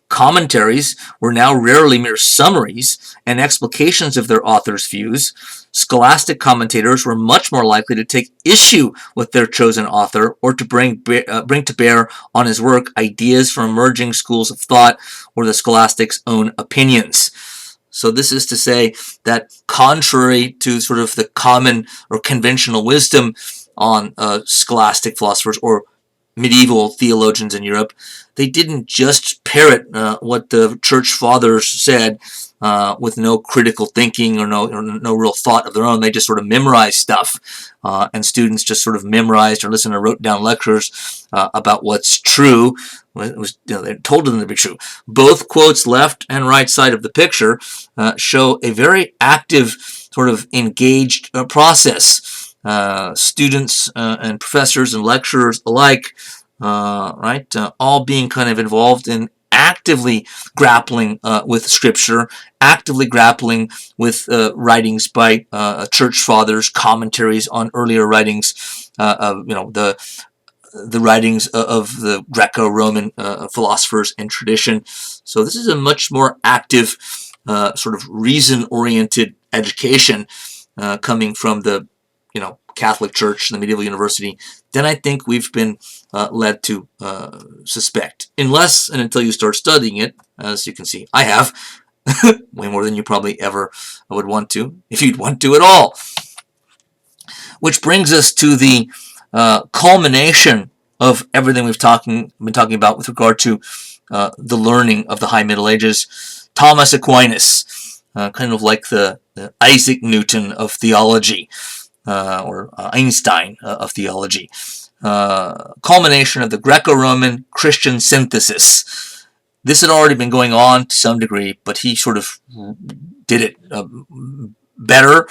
Commentaries were now rarely mere summaries and explications of their authors' views. Scholastic commentators were much more likely to take issue with their chosen author or to bring to bear on his work ideas from emerging schools of thought or the scholastics' own opinions. So this is to say that contrary to sort of the common or conventional wisdom on scholastic philosophers or medieval theologians in Europe, they didn't just parrot what the church fathers said with no critical thinking or no real thought of their own. They just sort of memorized stuff, and students just sort of memorized or listened or wrote down lectures about what's true. It was, they told them to be true. Both quotes, left and right side of the picture, show a very active, sort of engaged process. Students and professors and lecturers alike, all being kind of involved in actively grappling with Scripture, actively grappling with writings by church fathers, commentaries on earlier writings, the writings of the Greco-Roman philosophers and tradition. So this is a much more active, sort of reason-oriented education coming from the Catholic Church, the medieval university, than I think we've been led to suspect. Unless and until you start studying it, as you can see, I have, way more than you probably ever would want to, if you'd want to at all. Which brings us to the culmination of everything we've been talking about with regard to the learning of the High Middle Ages. Thomas Aquinas, kind of like the Isaac Newton of theology, or Einstein of theology. Culmination of the Greco-Roman Christian synthesis. This had already been going on to some degree, but he sort of did it better,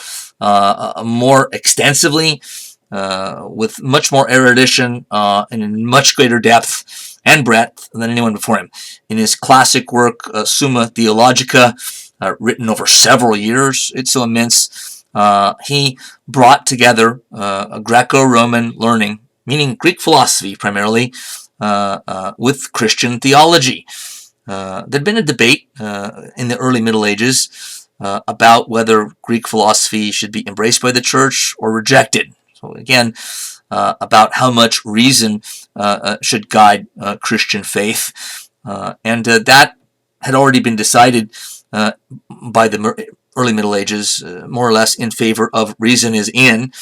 more extensively, with much more erudition and in much greater depth and breadth than anyone before him. In his classic work, Summa Theologica, written over several years, it's so immense, he brought together a Greco-Roman learning, meaning Greek philosophy primarily, with Christian theology. There'd been a debate in the early Middle Ages about whether Greek philosophy should be embraced by the church or rejected. So again, about how much reason should guide Christian faith. And that had already been decided by the early Middle Ages, more or less in favor of reason is in.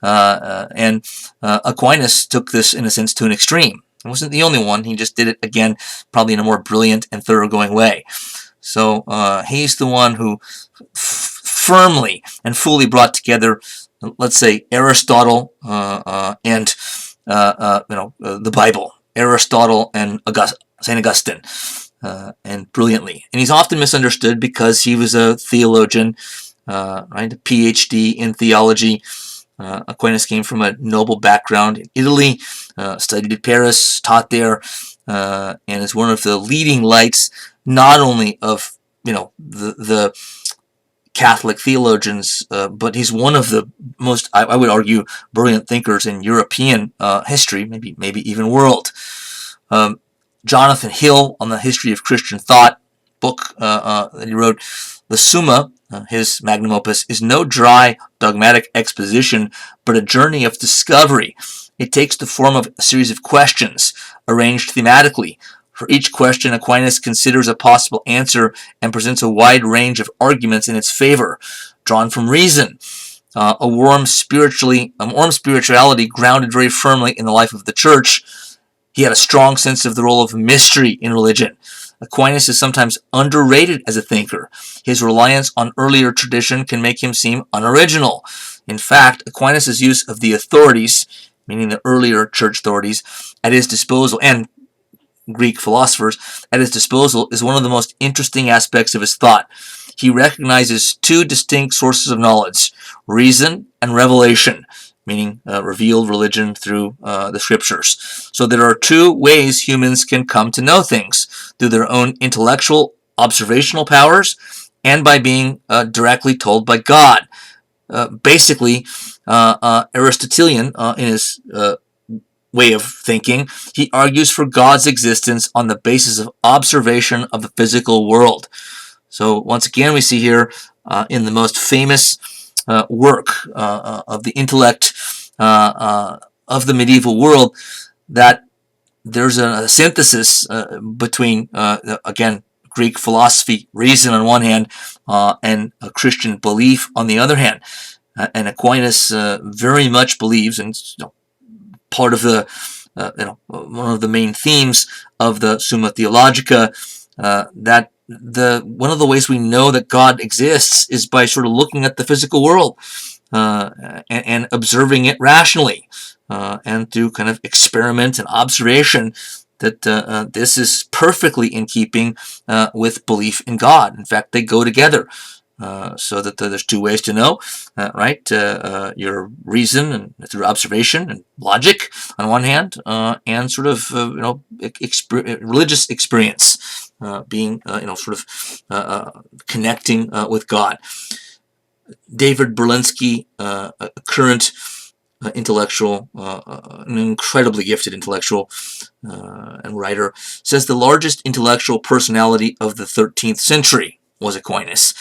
And Aquinas took this, in a sense, to an extreme. He wasn't the only one. He just did it, again, probably in a more brilliant and thoroughgoing way. So he's the one who firmly and fully brought together, let's say, Aristotle and the Bible, Aristotle and St. Augustine, and brilliantly. And he's often misunderstood because he was a theologian, a PhD in theology. Aquinas came from a noble background in Italy, studied at Paris, taught there, and is one of the leading lights, not only of the Catholic theologians, but he's one of the most, I would argue, brilliant thinkers in European history, maybe even world. Jonathan Hill on the history of Christian thought, book that he wrote, the Summa, his magnum opus, is no dry, dogmatic exposition, but a journey of discovery. It takes the form of a series of questions, arranged thematically. For each question, Aquinas considers a possible answer and presents a wide range of arguments in its favor, drawn from reason. A warm spirituality grounded very firmly in the life of the Church. He had a strong sense of the role of mystery in religion. Aquinas is sometimes underrated as a thinker. His reliance on earlier tradition can make him seem unoriginal. In fact, Aquinas' use of the authorities, meaning the earlier church authorities, at his disposal, and Greek philosophers at his disposal, is one of the most interesting aspects of his thought. He recognizes two distinct sources of knowledge, reason and revelation, meaning revealed religion through the scriptures. So there are two ways humans can come to know things, through their own intellectual observational powers and by being directly told by God. Basically, Aristotelian, in his way of thinking, he argues for God's existence on the basis of observation of the physical world. So once again, we see here in the most famous work of the intellect of the medieval world that there's a synthesis between, again, Greek philosophy, reason on one hand, and a Christian belief on the other hand. And Aquinas very much believes, and part of the one of the main themes of the Summa Theologica, that one of the ways we know that God exists is by sort of looking at the physical world and observing it rationally, and through kind of experiment and observation, that this is perfectly in keeping with belief in God. In fact, they go together. So that there's two ways to know, right? Your reason and through observation and logic on one hand, and sort of religious experience, being sort of connecting with God. David Berlinski, a current intellectual, an incredibly gifted intellectual and writer, says the largest intellectual personality of the 13th century was Aquinas.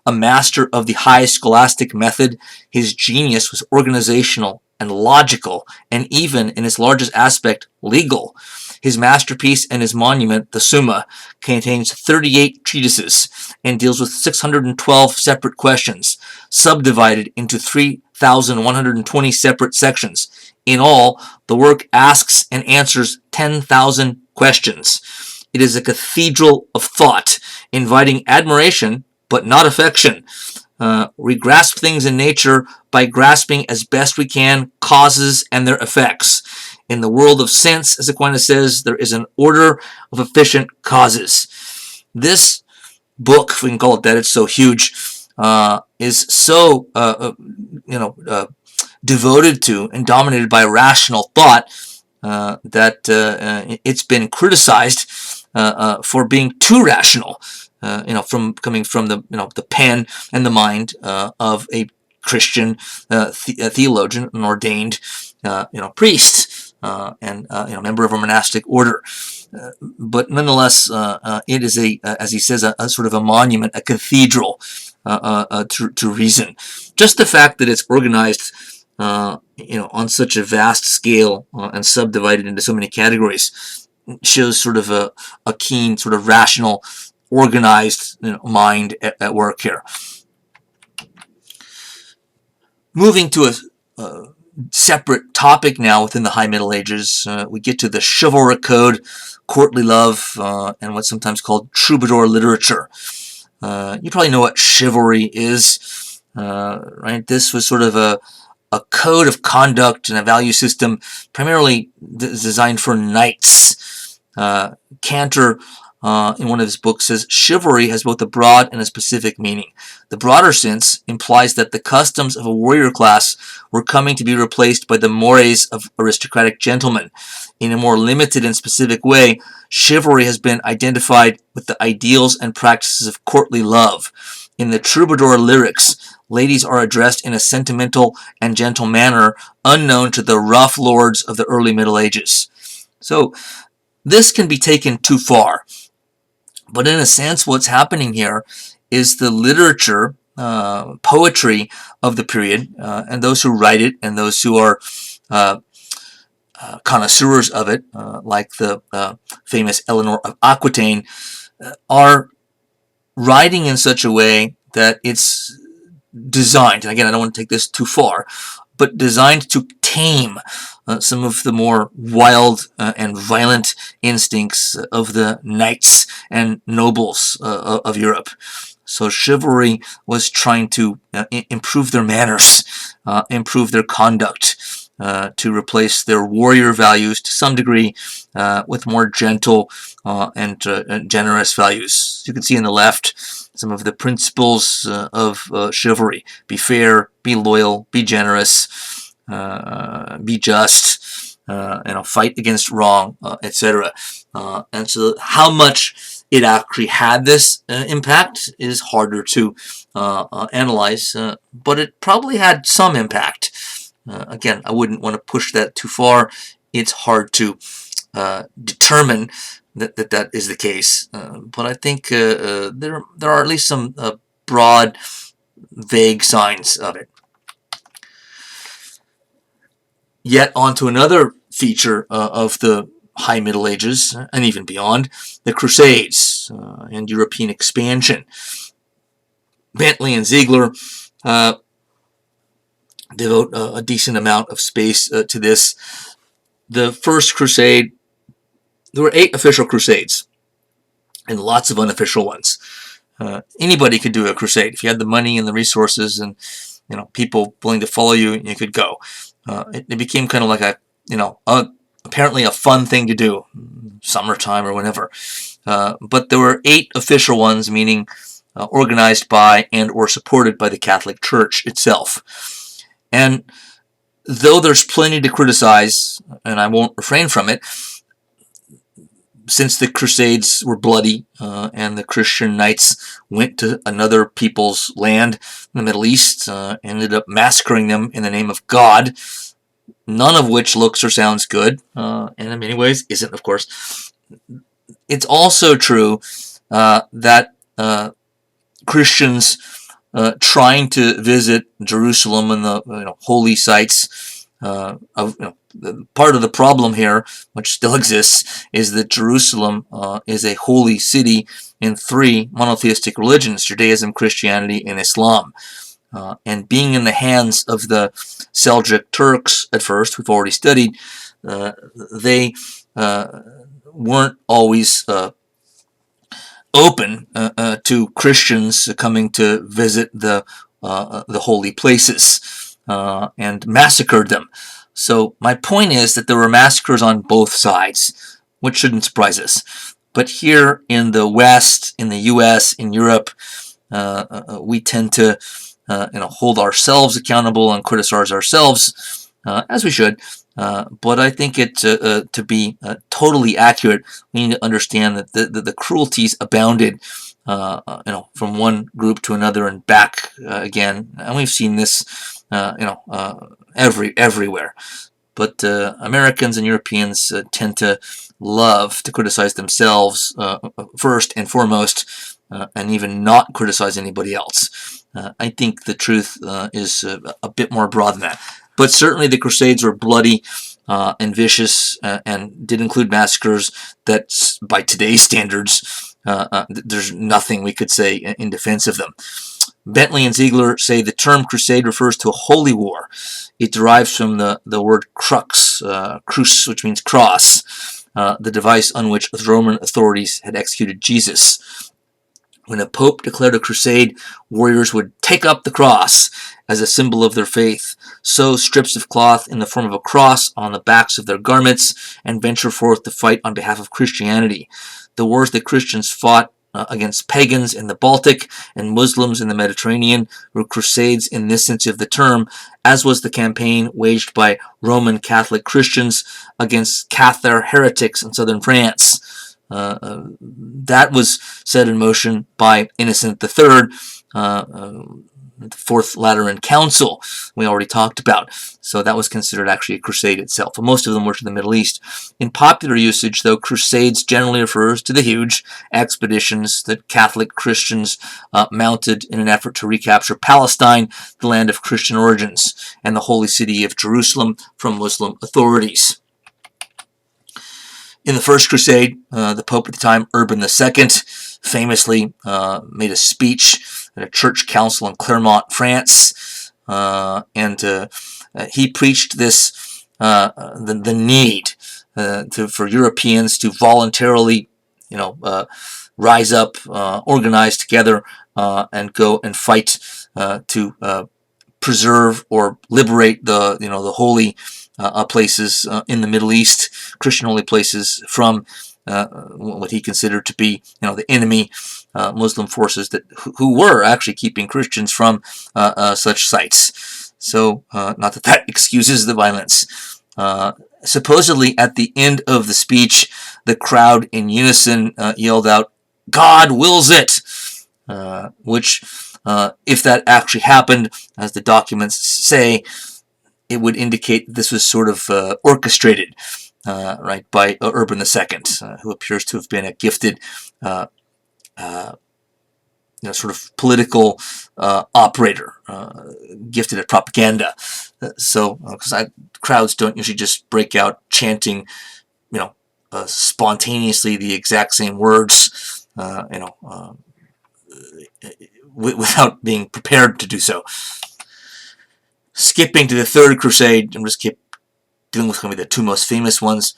A master of the high scholastic method, his genius was organizational and logical, and even, in its largest aspect, legal. His masterpiece and his monument, the Summa, contains 38 treatises and deals with 612 separate questions, subdivided into 3,120 separate sections. In all, the work asks and answers 10,000 questions. It is a cathedral of thought, inviting admiration, but not affection. We grasp things in nature by grasping as best we can causes and their effects. In the world of sense, as Aquinas says, there is an order of efficient causes. This book, if we can call it that, it's so huge, is so devoted to and dominated by rational thought that it's been criticized for being too rational, from coming from the pen and the mind of a Christian theologian, an ordained priest, and member of a monastic order. But nonetheless, it is as he says, a sort of a monument, a cathedral to reason. Just the fact that it's organized, on such a vast scale and subdivided into so many categories, shows sort of a keen, sort of rational, organized mind at work here. Moving to a separate topic now within the High Middle Ages, we get to the chivalric code, courtly love, and what's sometimes called troubadour literature. You probably know what chivalry is, right? This was sort of a code of conduct and a value system primarily designed for knights. Cantor, in one of his books, says chivalry has both a broad and a specific meaning. The broader sense implies that the customs of a warrior class were coming to be replaced by the mores of aristocratic gentlemen. In a more limited and specific way, chivalry has been identified with the ideals and practices of courtly love. In the troubadour lyrics, ladies are addressed in a sentimental and gentle manner unknown to the rough lords of the early Middle Ages. So this can be taken too far. But in a sense, what's happening here is the literature, poetry of the period, and those who write it and those who are uh, connoisseurs of it, like the famous Eleanor of Aquitaine, are writing in such a way that it's designed, and again, I don't want to take this too far, but designed to tame some of the more wild and violent instincts of the knights and nobles of Europe. So chivalry was trying to improve their manners, improve their conduct, to replace their warrior values to some degree with more gentle and generous values. You can see on the left some of the principles of chivalry: be fair, be loyal, be generous, be just, fight against wrong, etc. And so how much it actually had this impact is harder to analyze, but it probably had some impact. Again, I wouldn't want to push that too far. It's hard to determine that is the case, but I think there are at least some broad, vague signs of it. Yet onto another feature of the High Middle Ages, and even beyond, the Crusades and European expansion. Bentley and Ziegler devote a decent amount of space to this. The First Crusade, there were 8 official crusades and lots of unofficial ones. Anybody could do a crusade if you had the money and the resources and people willing to follow you. You could go. It became kind of like apparently a fun thing to do, summertime or whenever. But there were 8 official ones, meaning organized by and or supported by the Catholic Church itself. And though there's plenty to criticize, and I won't refrain from it, since the Crusades were bloody and the Christian knights went to another people's land in the Middle East, ended up massacring them in the name of God, none of which looks or sounds good, and in many ways isn't, of course. It's also true that Christians trying to visit Jerusalem and the holy sites part of the problem here, which still exists, is that Jerusalem is a holy city in 3 monotheistic religions: Judaism, Christianity, and Islam. And being in the hands of the Seljuk Turks at first, we've already studied, they weren't always open to Christians coming to visit the holy places and massacred them. So my point is that there were massacres on both sides, which shouldn't surprise us. But here in the West, in the U.S., in Europe, we tend to hold ourselves accountable and criticize ourselves, as we should. But I think it to be totally accurate, we need to understand that the cruelties abounded, from one group to another and back again, and we've seen this, everywhere. But Americans and Europeans tend to love to criticize themselves first and foremost, and even not criticize anybody else. I think the truth is a bit more broad than that. But certainly the Crusades were bloody and vicious and did include massacres that, by today's standards, there's nothing we could say in defense of them. Bentley and Ziegler say the term crusade refers to a holy war. It derives from the word crux, crus, which means cross, the device on which the Roman authorities had executed Jesus. When a pope declared a crusade, warriors would take up the cross as a symbol of their faith, sew strips of cloth in the form of a cross on the backs of their garments, and venture forth to fight on behalf of Christianity. The wars that Christians fought against pagans in the Baltic and Muslims in the Mediterranean were crusades in this sense of the term, as was the campaign waged by Roman Catholic Christians against Cathar heretics in southern France. That was set in motion by Innocent III, the Fourth Lateran Council we already talked about. So that was considered actually a crusade itself. But most of them were to the Middle East. In popular usage, though, crusades generally refers to the huge expeditions that Catholic Christians mounted in an effort to recapture Palestine, the land of Christian origins, and the holy city of Jerusalem from Muslim authorities. In the First Crusade, the Pope at the time, Urban II, famously made a speech at a church council in Clermont, France, and he preached this the need for Europeans to voluntarily, rise up, organize together, and go and fight to preserve or liberate the holy places in the Middle East, Christian holy places, from what he considered to be the enemy Muslim forces who were actually keeping Christians from such sites. So not that excuses the violence. Supposedly at the end of the speech, the crowd in unison yelled out, "God wills it," which if that actually happened, as the documents say, it would indicate that this was sort of orchestrated, right, by Urban II, who appears to have been a gifted, sort of political operator, gifted at propaganda. So, because crowds don't usually just break out chanting, spontaneously the exact same words, without being prepared to do so. Skipping to the Third Crusade, I'm just dealing with the two most famous ones.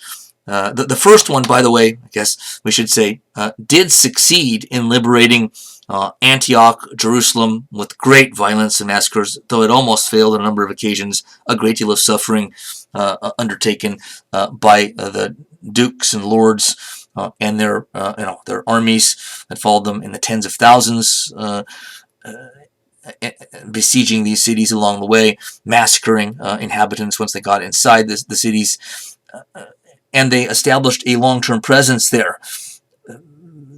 The first one, by the way, I guess we should say, did succeed in liberating Antioch, Jerusalem, with great violence and massacres, though it almost failed on a number of occasions. A great deal of suffering undertaken by the dukes and lords and their armies that followed them in the tens of thousands, besieging these cities along the way, massacring inhabitants once they got inside the cities, and they established a long-term presence there.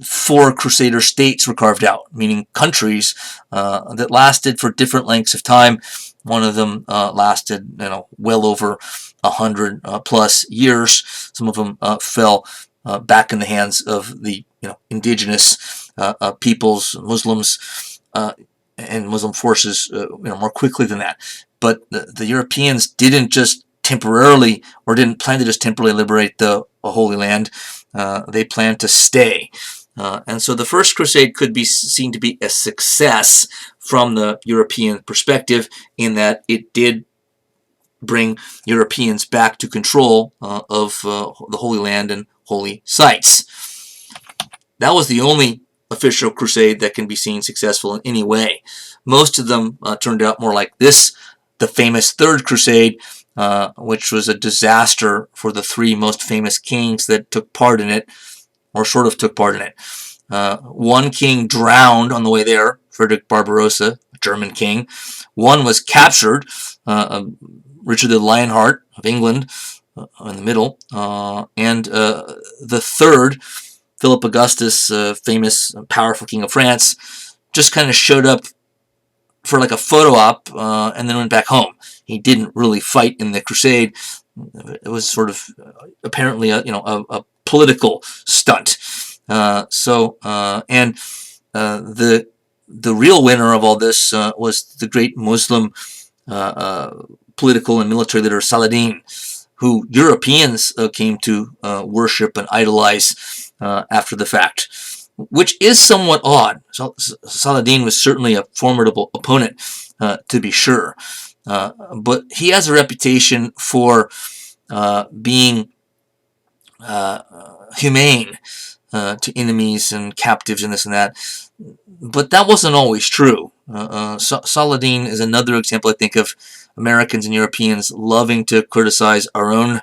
4 Crusader states were carved out, meaning countries that lasted for different lengths of time. One of them lasted, well over 100 plus years. Some of them fell back in the hands of the indigenous peoples, Muslims, and Muslim forces, more quickly than that. But the Europeans didn't just temporarily, or didn't plan to just temporarily liberate the Holy Land. They planned to stay. And so the First Crusade could be seen to be a success from the European perspective, in that it did bring Europeans back to control of the Holy Land and holy sites. That was the only official crusade that can be seen successful in any way. Most of them turned out more like this, the famous Third Crusade, which was a disaster for the 3 most famous kings that took part in it, or sort of took part in it. One king drowned on the way there, Frederick Barbarossa, a German king. One was captured, Richard the Lionheart of England, in the middle. And the third, Philip Augustus, famous, powerful king of France, just kind of showed up for like a photo op and then went back home. He didn't really fight in the crusade. It was sort of apparently a political stunt. And the real winner of all this was the great Muslim political and military leader Saladin, who Europeans came to worship and idolize after the fact, which is somewhat odd. Saladin was certainly a formidable opponent, to be sure, but he has a reputation for being humane to enemies and captives and this and that, but that wasn't always true. Saladin is another example, I think, of Americans and Europeans loving to criticize our own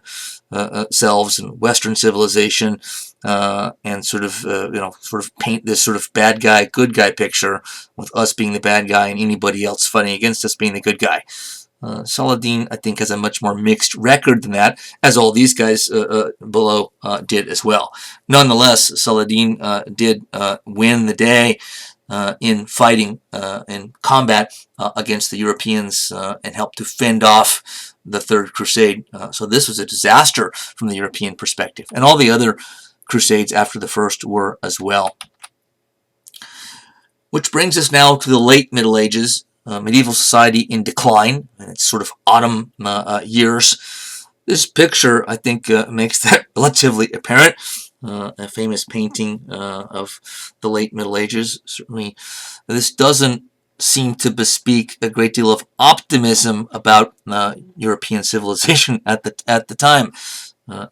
selves and Western civilization, and sort of paint this sort of bad guy, good guy picture, with us being the bad guy and anybody else fighting against us being the good guy. Saladin, I think, has a much more mixed record than that, as all these guys below did as well. Nonetheless, Saladin did win the day, in fighting in combat against the Europeans and helped to fend off the Third Crusade. So this was a disaster from the European perspective, and all the other crusades after the first were as well. Which brings us now to the late Middle Ages, medieval society in decline, and its sort of autumn years. This picture, I think, makes that relatively apparent. A famous painting of the late Middle Ages. Certainly, this doesn't seem to bespeak a great deal of optimism about European civilization at the time.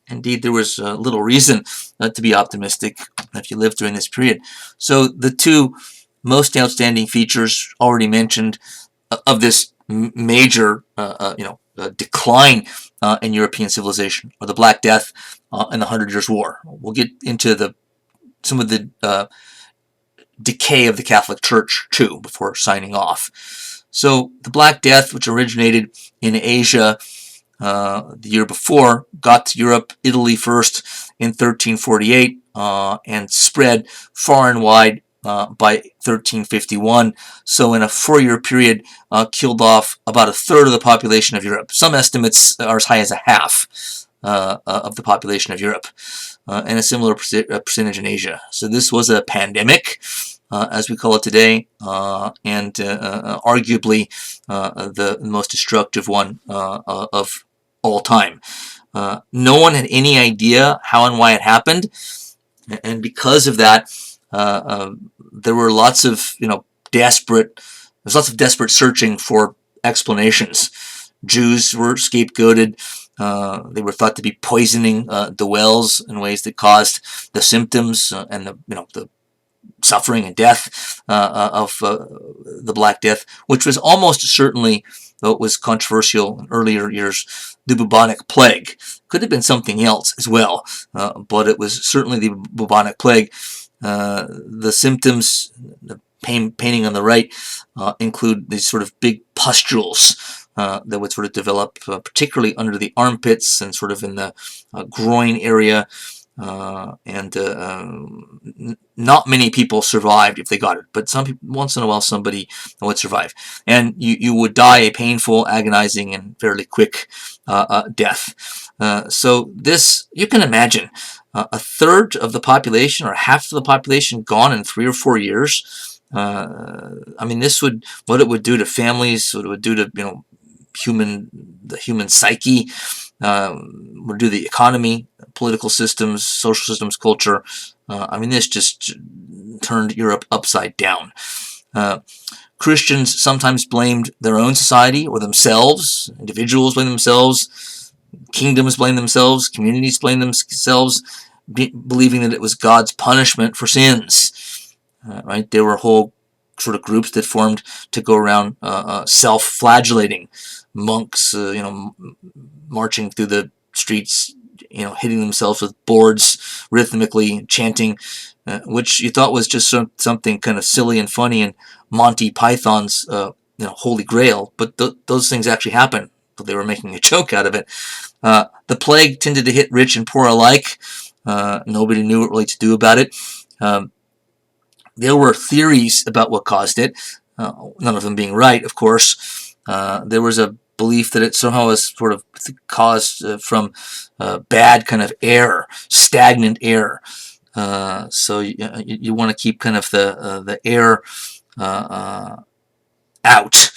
Indeed, there was little reason to be optimistic if you lived during this period. So the two most outstanding features already mentioned of this major, decline in European civilization, or the Black Death and the 100 Years' War. We'll get into some of the decay of the Catholic Church too before signing off. So the Black Death, which originated in Asia the year before, got to Europe, Italy first in 1348, and spread far and wide by 1351. So in a 4-year period, killed off about a third of the population of Europe. Some estimates are as high as a half of the population of Europe, and a similar percentage in Asia. So this was a pandemic, as we call it today, and arguably the most destructive one of all time. No one had any idea how and why it happened, and because of that, there were lots of desperate searching for explanations. Jews were scapegoated. They were thought to be poisoning the wells in ways that caused the symptoms and the suffering and death of the Black Death, which was almost certainly, though it was controversial in earlier years, the bubonic plague. Could have been something else as well, but it was certainly the bubonic plague. The symptoms, the painting on the right, include these sort of big pustules that would sort of develop, particularly under the armpits and sort of in the groin area. And not many people survived if they got it, but some people, once in a while, somebody would survive, and you would die a painful, agonizing, and fairly quick death. So this, you can imagine, a third of the population or half of the population gone in 3 or 4 years. I mean, what it would do to families, what it would do to the human psyche, would do the economy, political systems, social systems, culture. I mean, this just turned Europe upside down. Christians sometimes blamed their own society or themselves. Individuals blamed themselves. Kingdoms blamed themselves. Communities blamed themselves, believing that it was God's punishment for sins. Right? There were whole sort of groups that formed to go around self-flagellating. Monks, marching through the streets, hitting themselves with boards rhythmically, chanting, which you thought was just something kind of silly and funny and Monty Python's Holy Grail, but those things actually happened. But they were making a joke out of it. The plague tended to hit rich and poor alike. Nobody knew what really to do about it. There were theories about what caused it, none of them being right, of course. There was a belief that it somehow was sort of caused from bad kind of air, stagnant air. So you want to keep kind of the air out.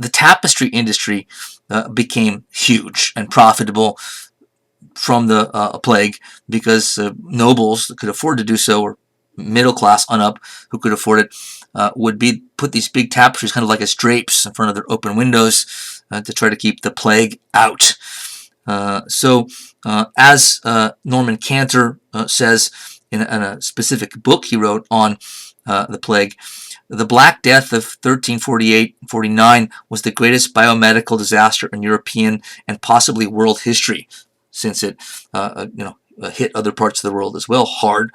The tapestry industry became huge and profitable from the plague because nobles that could afford to do so, or middle class on up who could afford it, would put these big tapestries kind of like as drapes in front of their open windows to try to keep the plague out. So as Norman Cantor says in a specific book he wrote on the plague, the Black Death of 1348-49 was the greatest biomedical disaster in European and possibly world history, since it hit other parts of the world as well hard,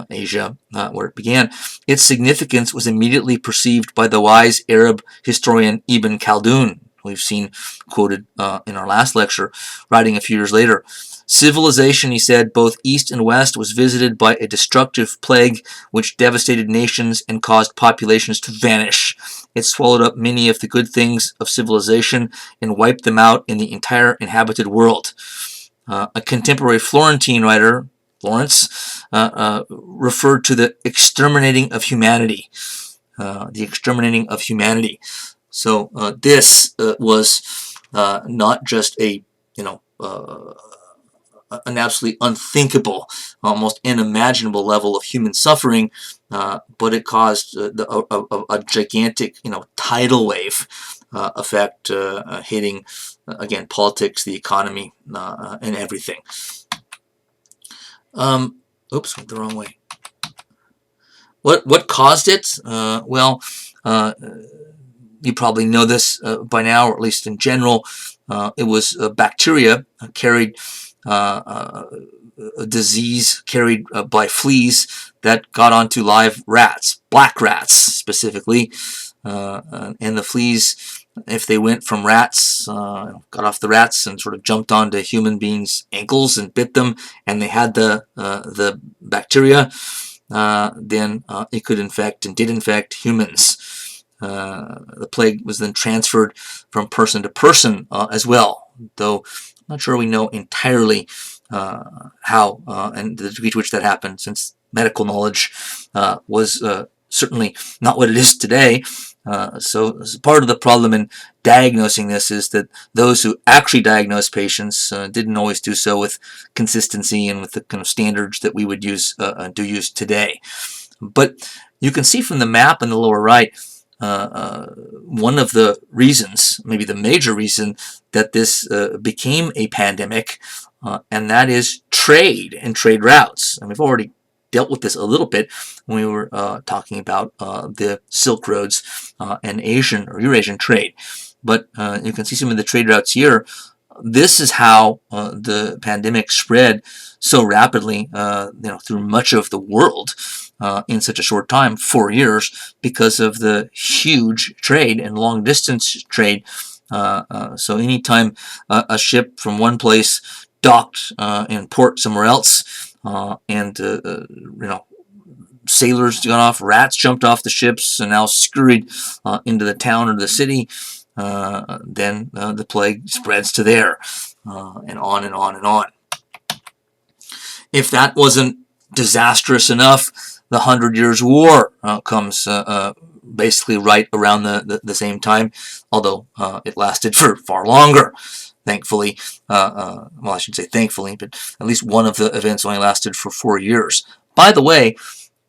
Asia, where it began. Its significance was immediately perceived by the wise Arab historian Ibn Khaldun, we've seen quoted in our last lecture, writing a few years later. Civilization, he said, both east and west, was visited by a destructive plague which devastated nations and caused populations to vanish. It swallowed up many of the good things of civilization and wiped them out in the entire inhabited world. A contemporary Florentine writer, Lawrence, referred to the exterminating of humanity. The exterminating of humanity. So this was not just a, an absolutely unthinkable, almost unimaginable level of human suffering, but it caused a gigantic, tidal wave effect hitting, again, politics, the economy, and everything. Oops, went the wrong way. What caused it? Well, you probably know this by now, or at least in general. It was bacteria carried, a disease carried by fleas that got onto live rats, black rats specifically. And the fleas, if they went from rats, got off the rats and sort of jumped onto human beings' ankles and bit them, and they had the bacteria, then it could infect and did infect humans. The plague was then transferred from person to person as well, though I'm not sure we know entirely how and the degree to which that happened, since medical knowledge was certainly not what it is today. So part of the problem in diagnosing this is that those who actually diagnose patients didn't always do so with consistency and with the kind of standards that we would use today. But you can see from the map in the lower right, one of the reasons, maybe the major reason, that this became a pandemic, and that is trade and trade routes. And we've already dealt with this a little bit when we were talking about the Silk Roads and Asian or Eurasian trade. But you can see some of the trade routes here. This is how the pandemic spread so rapidly, through much of the world in such a short time, 4 years, because of the huge trade and long distance trade. So anytime a ship from one place docked in port somewhere else, and sailors got off, rats jumped off the ships and now scurried into the town or the city, then the plague spreads to there, and on and on and on. If that wasn't disastrous enough, the 100 Years' War comes basically right around the same time, although it lasted for far longer. Thankfully, well, I should say thankfully, but at least one of the events only lasted for 4 years. By the way,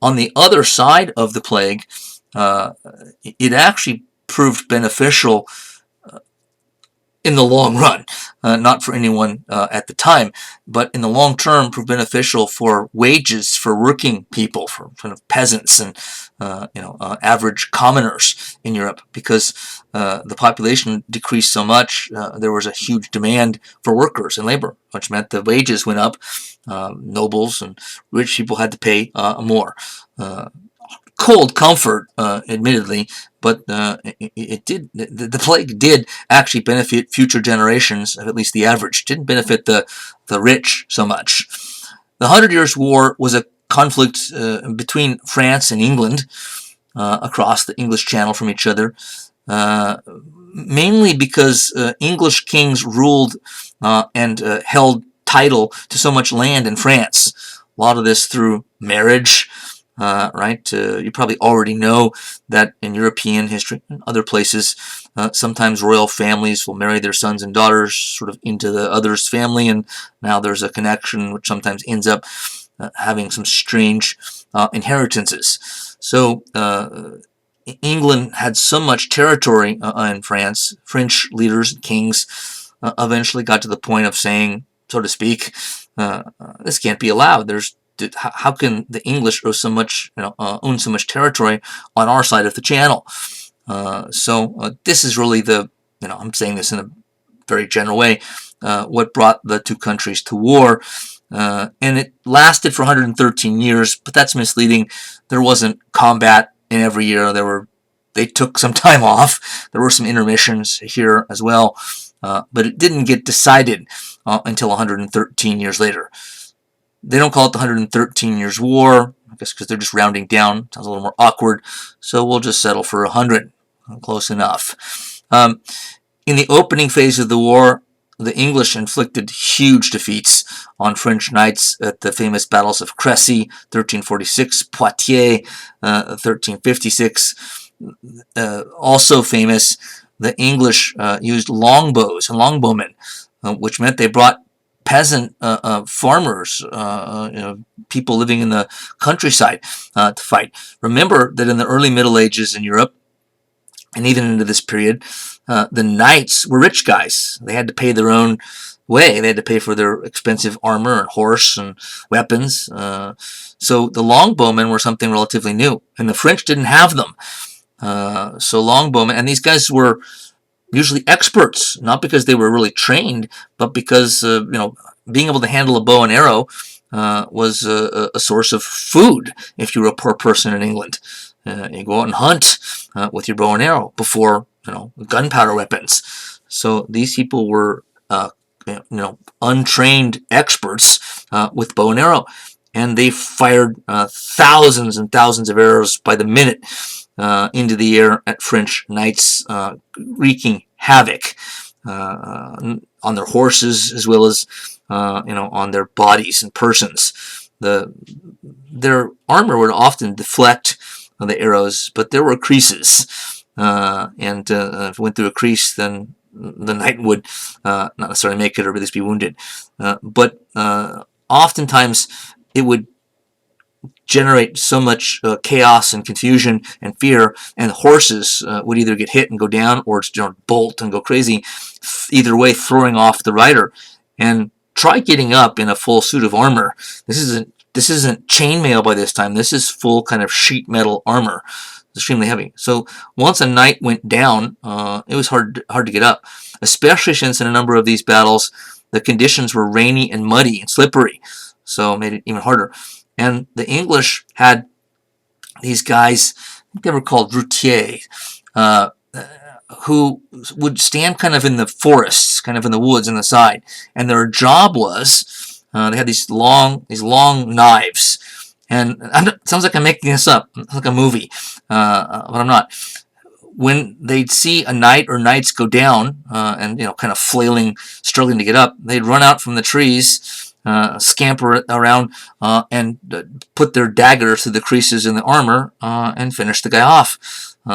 on the other side of the plague, it actually proved beneficial in the long run, not for anyone at the time, but in the long term proved beneficial for wages for working people, for kind of peasants and average commoners in Europe, because the population decreased so much. There was a huge demand for workers and labor, which meant the wages went up. Nobles and rich people had to pay more. Cold comfort, admittedly, but it did. The plague did actually benefit future generations, at least the average. It didn't benefit the rich so much. The 100 Years' War was a conflict between France and England, across the English Channel from each other, mainly because English kings ruled and held title to so much land in France. A lot of this through marriage. Right? You probably already know that in European history and other places, sometimes royal families will marry their sons and daughters sort of into the other's family, and now there's a connection which sometimes ends up having some strange inheritances. So England had so much territory in France. French leaders and kings eventually got to the point of saying, so to speak, this can't be allowed. How can the English own so much territory on our side of the channel? So this is really I'm saying this in a very general way, what brought the two countries to war. And it lasted for 113 years, but that's misleading. There wasn't combat in every year. There were they took some time off. There were some intermissions here as well, but it didn't get decided until 113 years later. They don't call it the 113 Years' War, I guess because they're just rounding down. Sounds a little more awkward, so we'll just settle for 100. Close enough. In the opening phase of the war, the English inflicted huge defeats on French knights at the famous battles of Crécy, 1346, Poitiers, 1356. Also famous, the English used longbows and longbowmen, which meant they brought peasant farmers, people living in the countryside to fight. Remember that in the early Middle Ages in Europe, and even into this period, the knights were rich guys. They had to pay their own way. They had to pay for their expensive armor and horse and weapons. So the longbowmen were something relatively new, and the French didn't have them. So longbowmen, and these guys were usually experts, not because they were really trained, but because being able to handle a bow and arrow was a source of food if you were a poor person in England. You go out and hunt with your bow and arrow before gunpowder weapons. So these people were untrained experts with bow and arrow, and they fired thousands and thousands of arrows by the minute into the air at French knights, wreaking havoc on their horses as well as on their bodies and persons. Their armor would often deflect the arrows, but there were creases, and if it went through a crease, then the knight would not necessarily make it or at least be wounded. But oftentimes it would generate so much chaos and confusion and fear, and the horses would either get hit and go down or bolt and go crazy, either way throwing off the rider. And try getting up in a full suit of armor. This isn't chainmail by this time. This is full kind of sheet metal armor. It's extremely heavy. So once a knight went down, it was hard to get up, especially since in a number of these battles the conditions were rainy and muddy and slippery, so it made it even harder. And the English had these guys, I think they were called routiers, who would stand kind of in the forests, kind of in the woods on the side, and their job was they had these long knives, and it sounds like I'm making this up, it's like a movie, but I'm not. When they'd see a knight or knights go down and kind of flailing, struggling to get up, they'd run out from the trees, scamper around, and put their daggers through the creases in the armor and finish the guy off.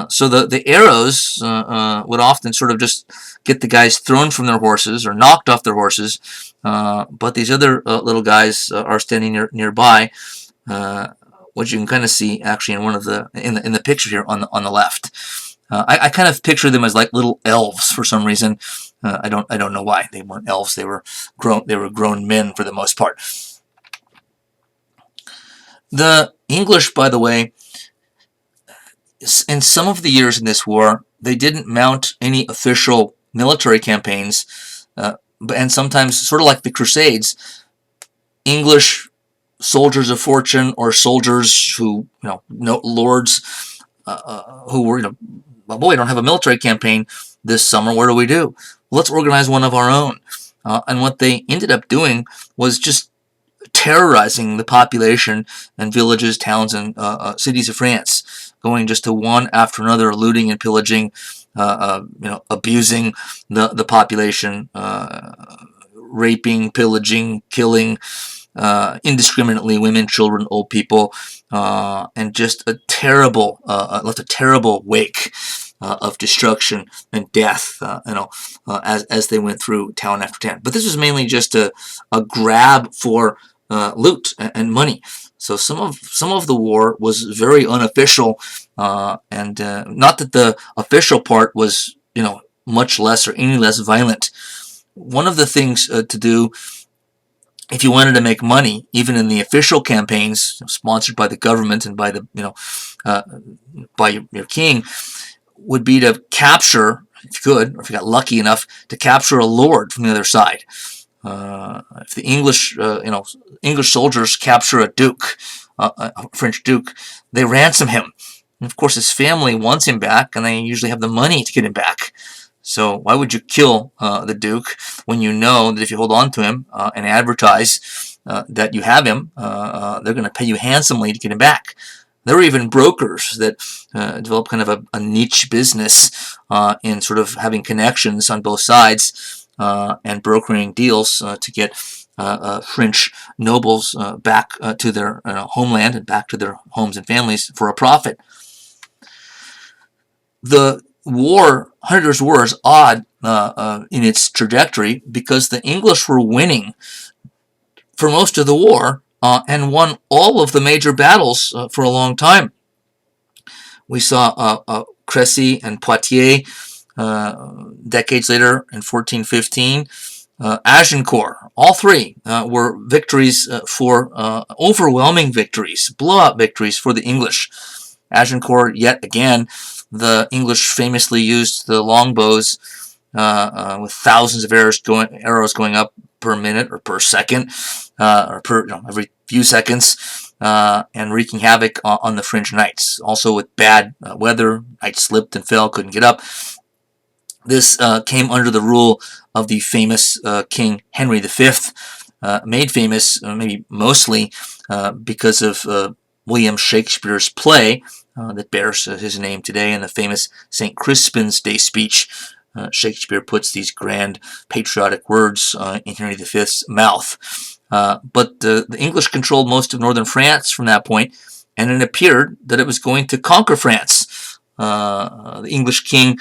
So the arrows would often sort of just get the guys thrown from their horses or knocked off their horses, but these other little guys are standing nearby, which you can kind of see actually in one of in the picture here on the left. I kind of picture them as like little elves for some reason. I don't know why. They weren't elves. They were grown men for the most part. The English, by the way, in some of the years in this war, they didn't mount any official military campaigns, and sometimes, sort of like the Crusades, English soldiers of fortune or soldiers who, lords who were, well, boy, we don't have a military campaign this summer. What do we do? Let's organize one of our own. And what they ended up doing was just terrorizing the population and villages, towns, and cities of France, going just to one after another, looting and pillaging, abusing the population, raping, pillaging, killing indiscriminately women, children, old people, and just left a terrible wake of destruction and death, as they went through town after town. But this was mainly just a grab for loot and money. So some of the war was very unofficial, and not that the official part was much less or any less violent. One of the things to do if you wanted to make money, even in the official campaigns sponsored by the government and by the by your king, would be to capture, if you could, or if you got lucky enough, to capture a lord from the other side. If the English soldiers capture a duke, a French duke, they ransom him, And of course, his family wants him back, and they usually have the money to get him back. So why would you kill the Duke when you know that if you hold on to him and advertise that you have him, they're going to pay you handsomely to get him back? There were even brokers that developed kind of a niche business in sort of having connections on both sides and brokering deals to get French nobles back to their homeland and back to their homes and families for a profit. The war, Hundred Years' War, is odd in its trajectory because the English were winning for most of the war and won all of the major battles for a long time. We saw Crécy and Poitiers decades later in 1415. Agincourt, all three were victories for overwhelming victories, blowout victories for the English. Agincourt, yet again, the English famously used the longbows with thousands of arrows going up per minute or per second, or per every few seconds, and wreaking havoc on the French knights. Also with bad weather, knights slipped and fell, couldn't get up. This came under the rule of the famous King Henry V, made famous maybe mostly because of William Shakespeare's play that bears his name today in the famous St. Crispin's Day speech. Shakespeare puts these grand patriotic words in Henry V's mouth. But the English controlled most of northern France from that point, and it appeared that it was going to conquer France. The English king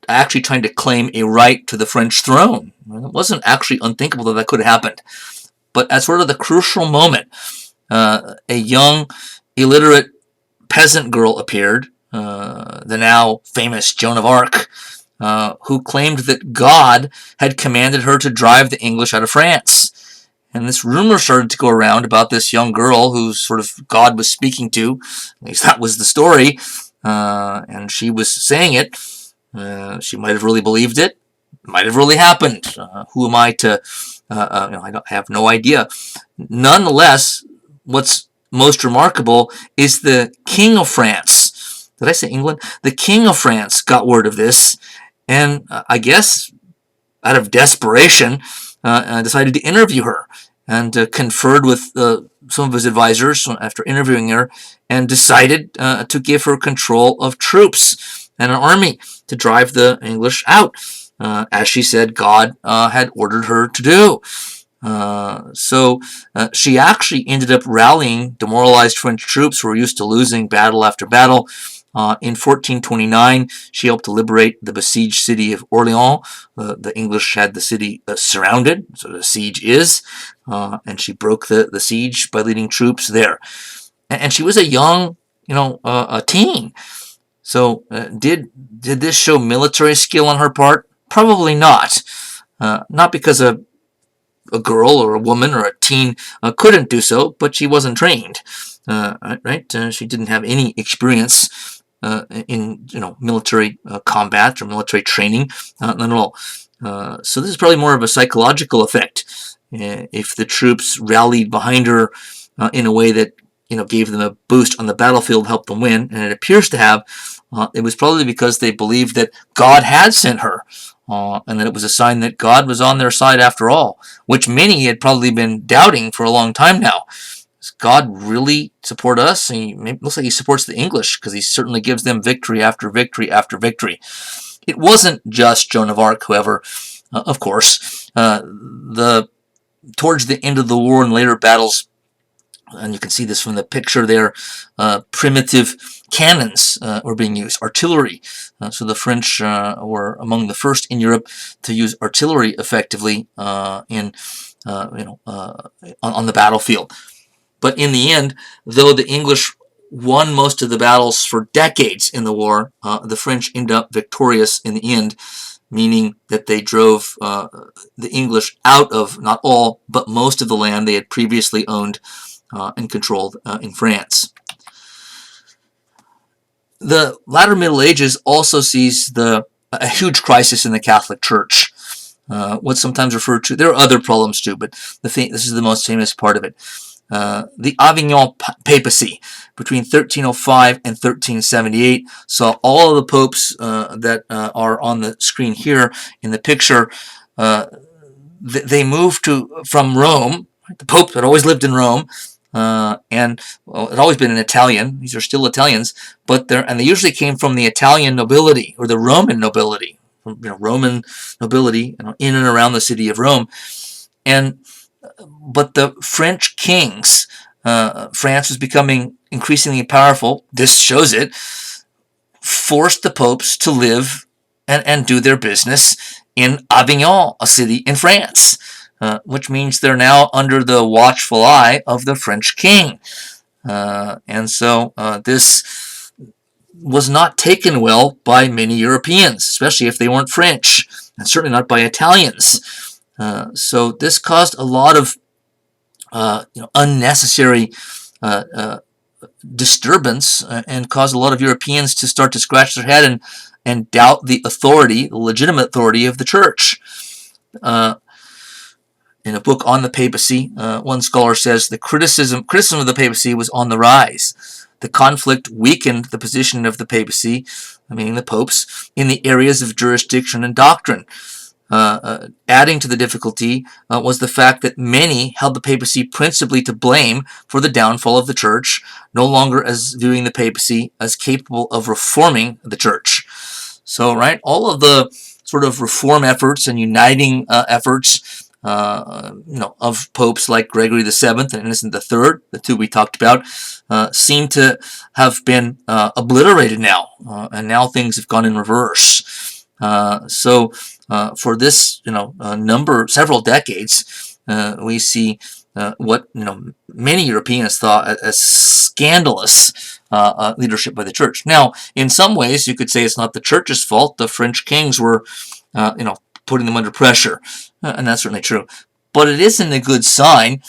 actually trying to claim a right to the French throne. It wasn't actually unthinkable that that could have happened. But at sort of the crucial moment, a young, illiterate peasant girl appeared, the now famous Joan of Arc, who claimed that God had commanded her to drive the English out of France. And this rumor started to go around about this young girl who sort of God was speaking to. At least that was the story. And she was saying it. She might have really believed it. It might have really happened. Who am I to... I have no idea. Nonetheless, what's most remarkable is the King of France. Did I say England? The King of France got word of this, and I guess out of desperation, decided to interview her and conferred with some of his advisors after interviewing her and decided to give her control of troops and an army to drive the English out, as she said God had ordered her to do. So she actually ended up rallying demoralized French troops who were used to losing battle after battle. In 1429, she helped to liberate the besieged city of Orleans. The English had the city surrounded, so the siege is, and she broke the siege by leading troops there. And she was a young, a teen. So did this show military skill on her part? Probably not. Not because a girl or a woman or a teen couldn't do so, but she wasn't trained. Right? She didn't have any experience in military combat or military training, not at all. So this is probably more of a psychological effect. If the troops rallied behind her in a way that gave them a boost on the battlefield, helped them win, and it appears to have, it was probably because they believed that God had sent her, and that it was a sign that God was on their side after all, which many had probably been doubting for a long time now. Does God really support us? It looks like he supports the English, because he certainly gives them victory after victory after victory. It wasn't just Joan of Arc, however, of course. Towards the end of the war and later battles, and you can see this from the picture there, primitive cannons were being used, artillery. So the French were among the first in Europe to use artillery effectively on the battlefield. But in the end, though the English won most of the battles for decades in the war, the French ended up victorious in the end, meaning that they drove the English out of not all, but most of the land they had previously owned and controlled in France. The latter Middle Ages also sees a huge crisis in the Catholic Church. What's sometimes referred to, there are other problems too, but this is the most famous part of it. The Avignon papacy between 1305 and 1378 saw all of the popes that are on the screen here in the picture. They moved from Rome. The Pope had always lived in Rome, and well, it had always been an Italian. These are still Italians, but they usually came from the Italian nobility or the Roman nobility, Roman nobility in and around the city of Rome. But the French kings, France was becoming increasingly powerful. This shows it. Forced the popes to live and do their business in Avignon, a city in France, which means they're now under the watchful eye of the French king. And so this was not taken well by many Europeans, especially if they weren't French, and certainly not by Italians. So this caused a lot of unnecessary disturbance and caused a lot of Europeans to start to scratch their head and doubt the authority, the legitimate authority of the church. In a book on the papacy, one scholar says the criticism of the papacy was on the rise. The conflict weakened the position of the papacy, meaning the popes, in the areas of jurisdiction and doctrine. Adding to the difficulty was the fact that many held the papacy principally to blame for the downfall of the church, no longer as viewing the papacy as capable of reforming the church. So, right, all of the sort of reform efforts and uniting efforts, of popes like Gregory VII and Innocent III, the two we talked about, seem to have been obliterated now, and now things have gone in reverse. So for this, several decades, we see what many Europeans thought as scandalous leadership by the church. Now, in some ways, you could say it's not the church's fault. The French kings were, putting them under pressure, and that's certainly true. But it isn't a good sign,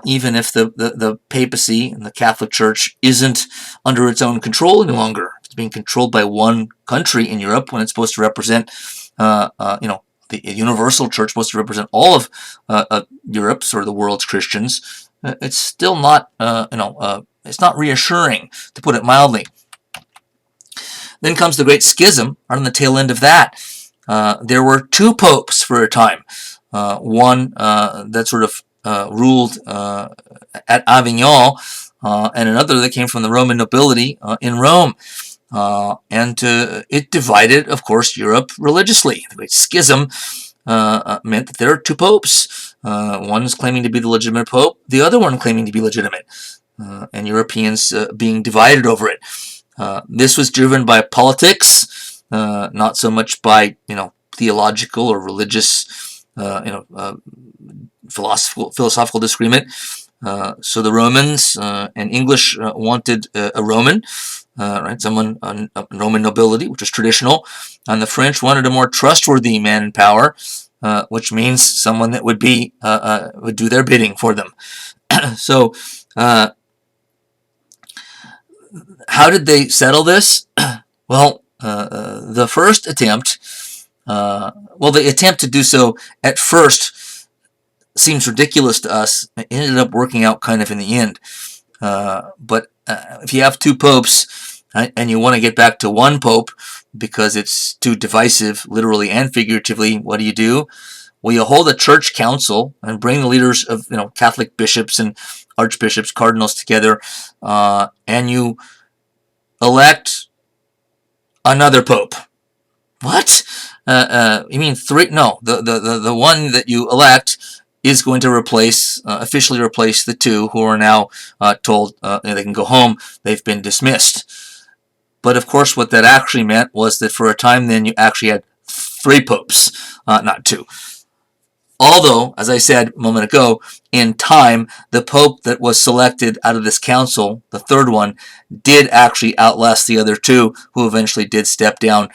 even if the papacy and the Catholic Church isn't under its own control any longer. It's being controlled by one country in Europe when it's supposed to represent, the universal church supposed to represent all of Europe's or the world's Christians. It's still not, it's not reassuring, to put it mildly. Then comes the Great Schism. Right on the tail end of that, there were two popes for a time. One that sort of ruled at Avignon, and another that came from the Roman nobility in Rome. And it divided, of course, Europe religiously. The Great Schism meant that there are two popes. One's claiming to be the legitimate pope, the other one claiming to be legitimate, and Europeans being divided over it. This was driven by politics, not so much by theological or religious philosophical disagreement. So the Romans and English wanted a Roman, someone Roman nobility, which is traditional, and the French wanted a more trustworthy man in power, which means someone that would do their bidding for them. So, how did they settle this? Well, the first attempt, the attempt to do so at first seems ridiculous to us. It ended up working out kind of in the end. But if you have two popes and you want to get back to one pope because it's too divisive, literally and figuratively, what do? Well, you hold a church council and bring the leaders of Catholic bishops and archbishops, cardinals together, and you elect another pope. What? You mean three? No, the one that you elect is going to officially replace the two who are now told they can go home. They've been dismissed. But of course, what that actually meant was that for a time then you actually had three popes, not two. Although, as I said a moment ago, in time, the pope that was selected out of this council, the third one, did actually outlast the other two, who eventually did step down.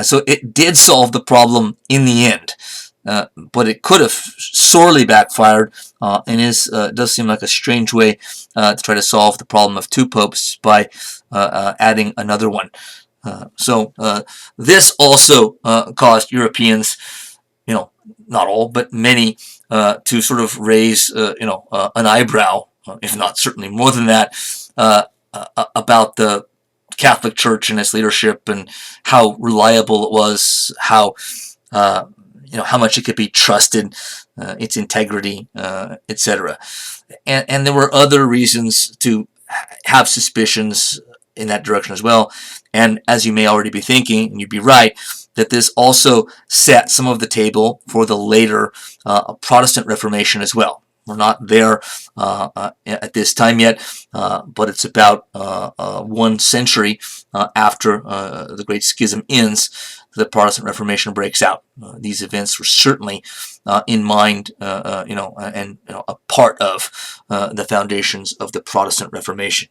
So it did solve the problem in the end. But it could have sorely backfired, and does seem like a strange way to try to solve the problem of two popes by adding another one. So this also caused Europeans, not all, but many, to sort of raise, an eyebrow if not certainly more than that, about the Catholic Church and its leadership and how reliable it was, how how much it could be trusted, its integrity, etc. And there were other reasons to have suspicions in that direction as well. And as you may already be thinking, and you'd be right, that this also set some of the table for the later Protestant Reformation as well. We're not there at this time yet, but it's about 1 century after the Great Schism ends, the Protestant Reformation breaks out. These events were certainly in mind, and a part of the foundations of the Protestant Reformation.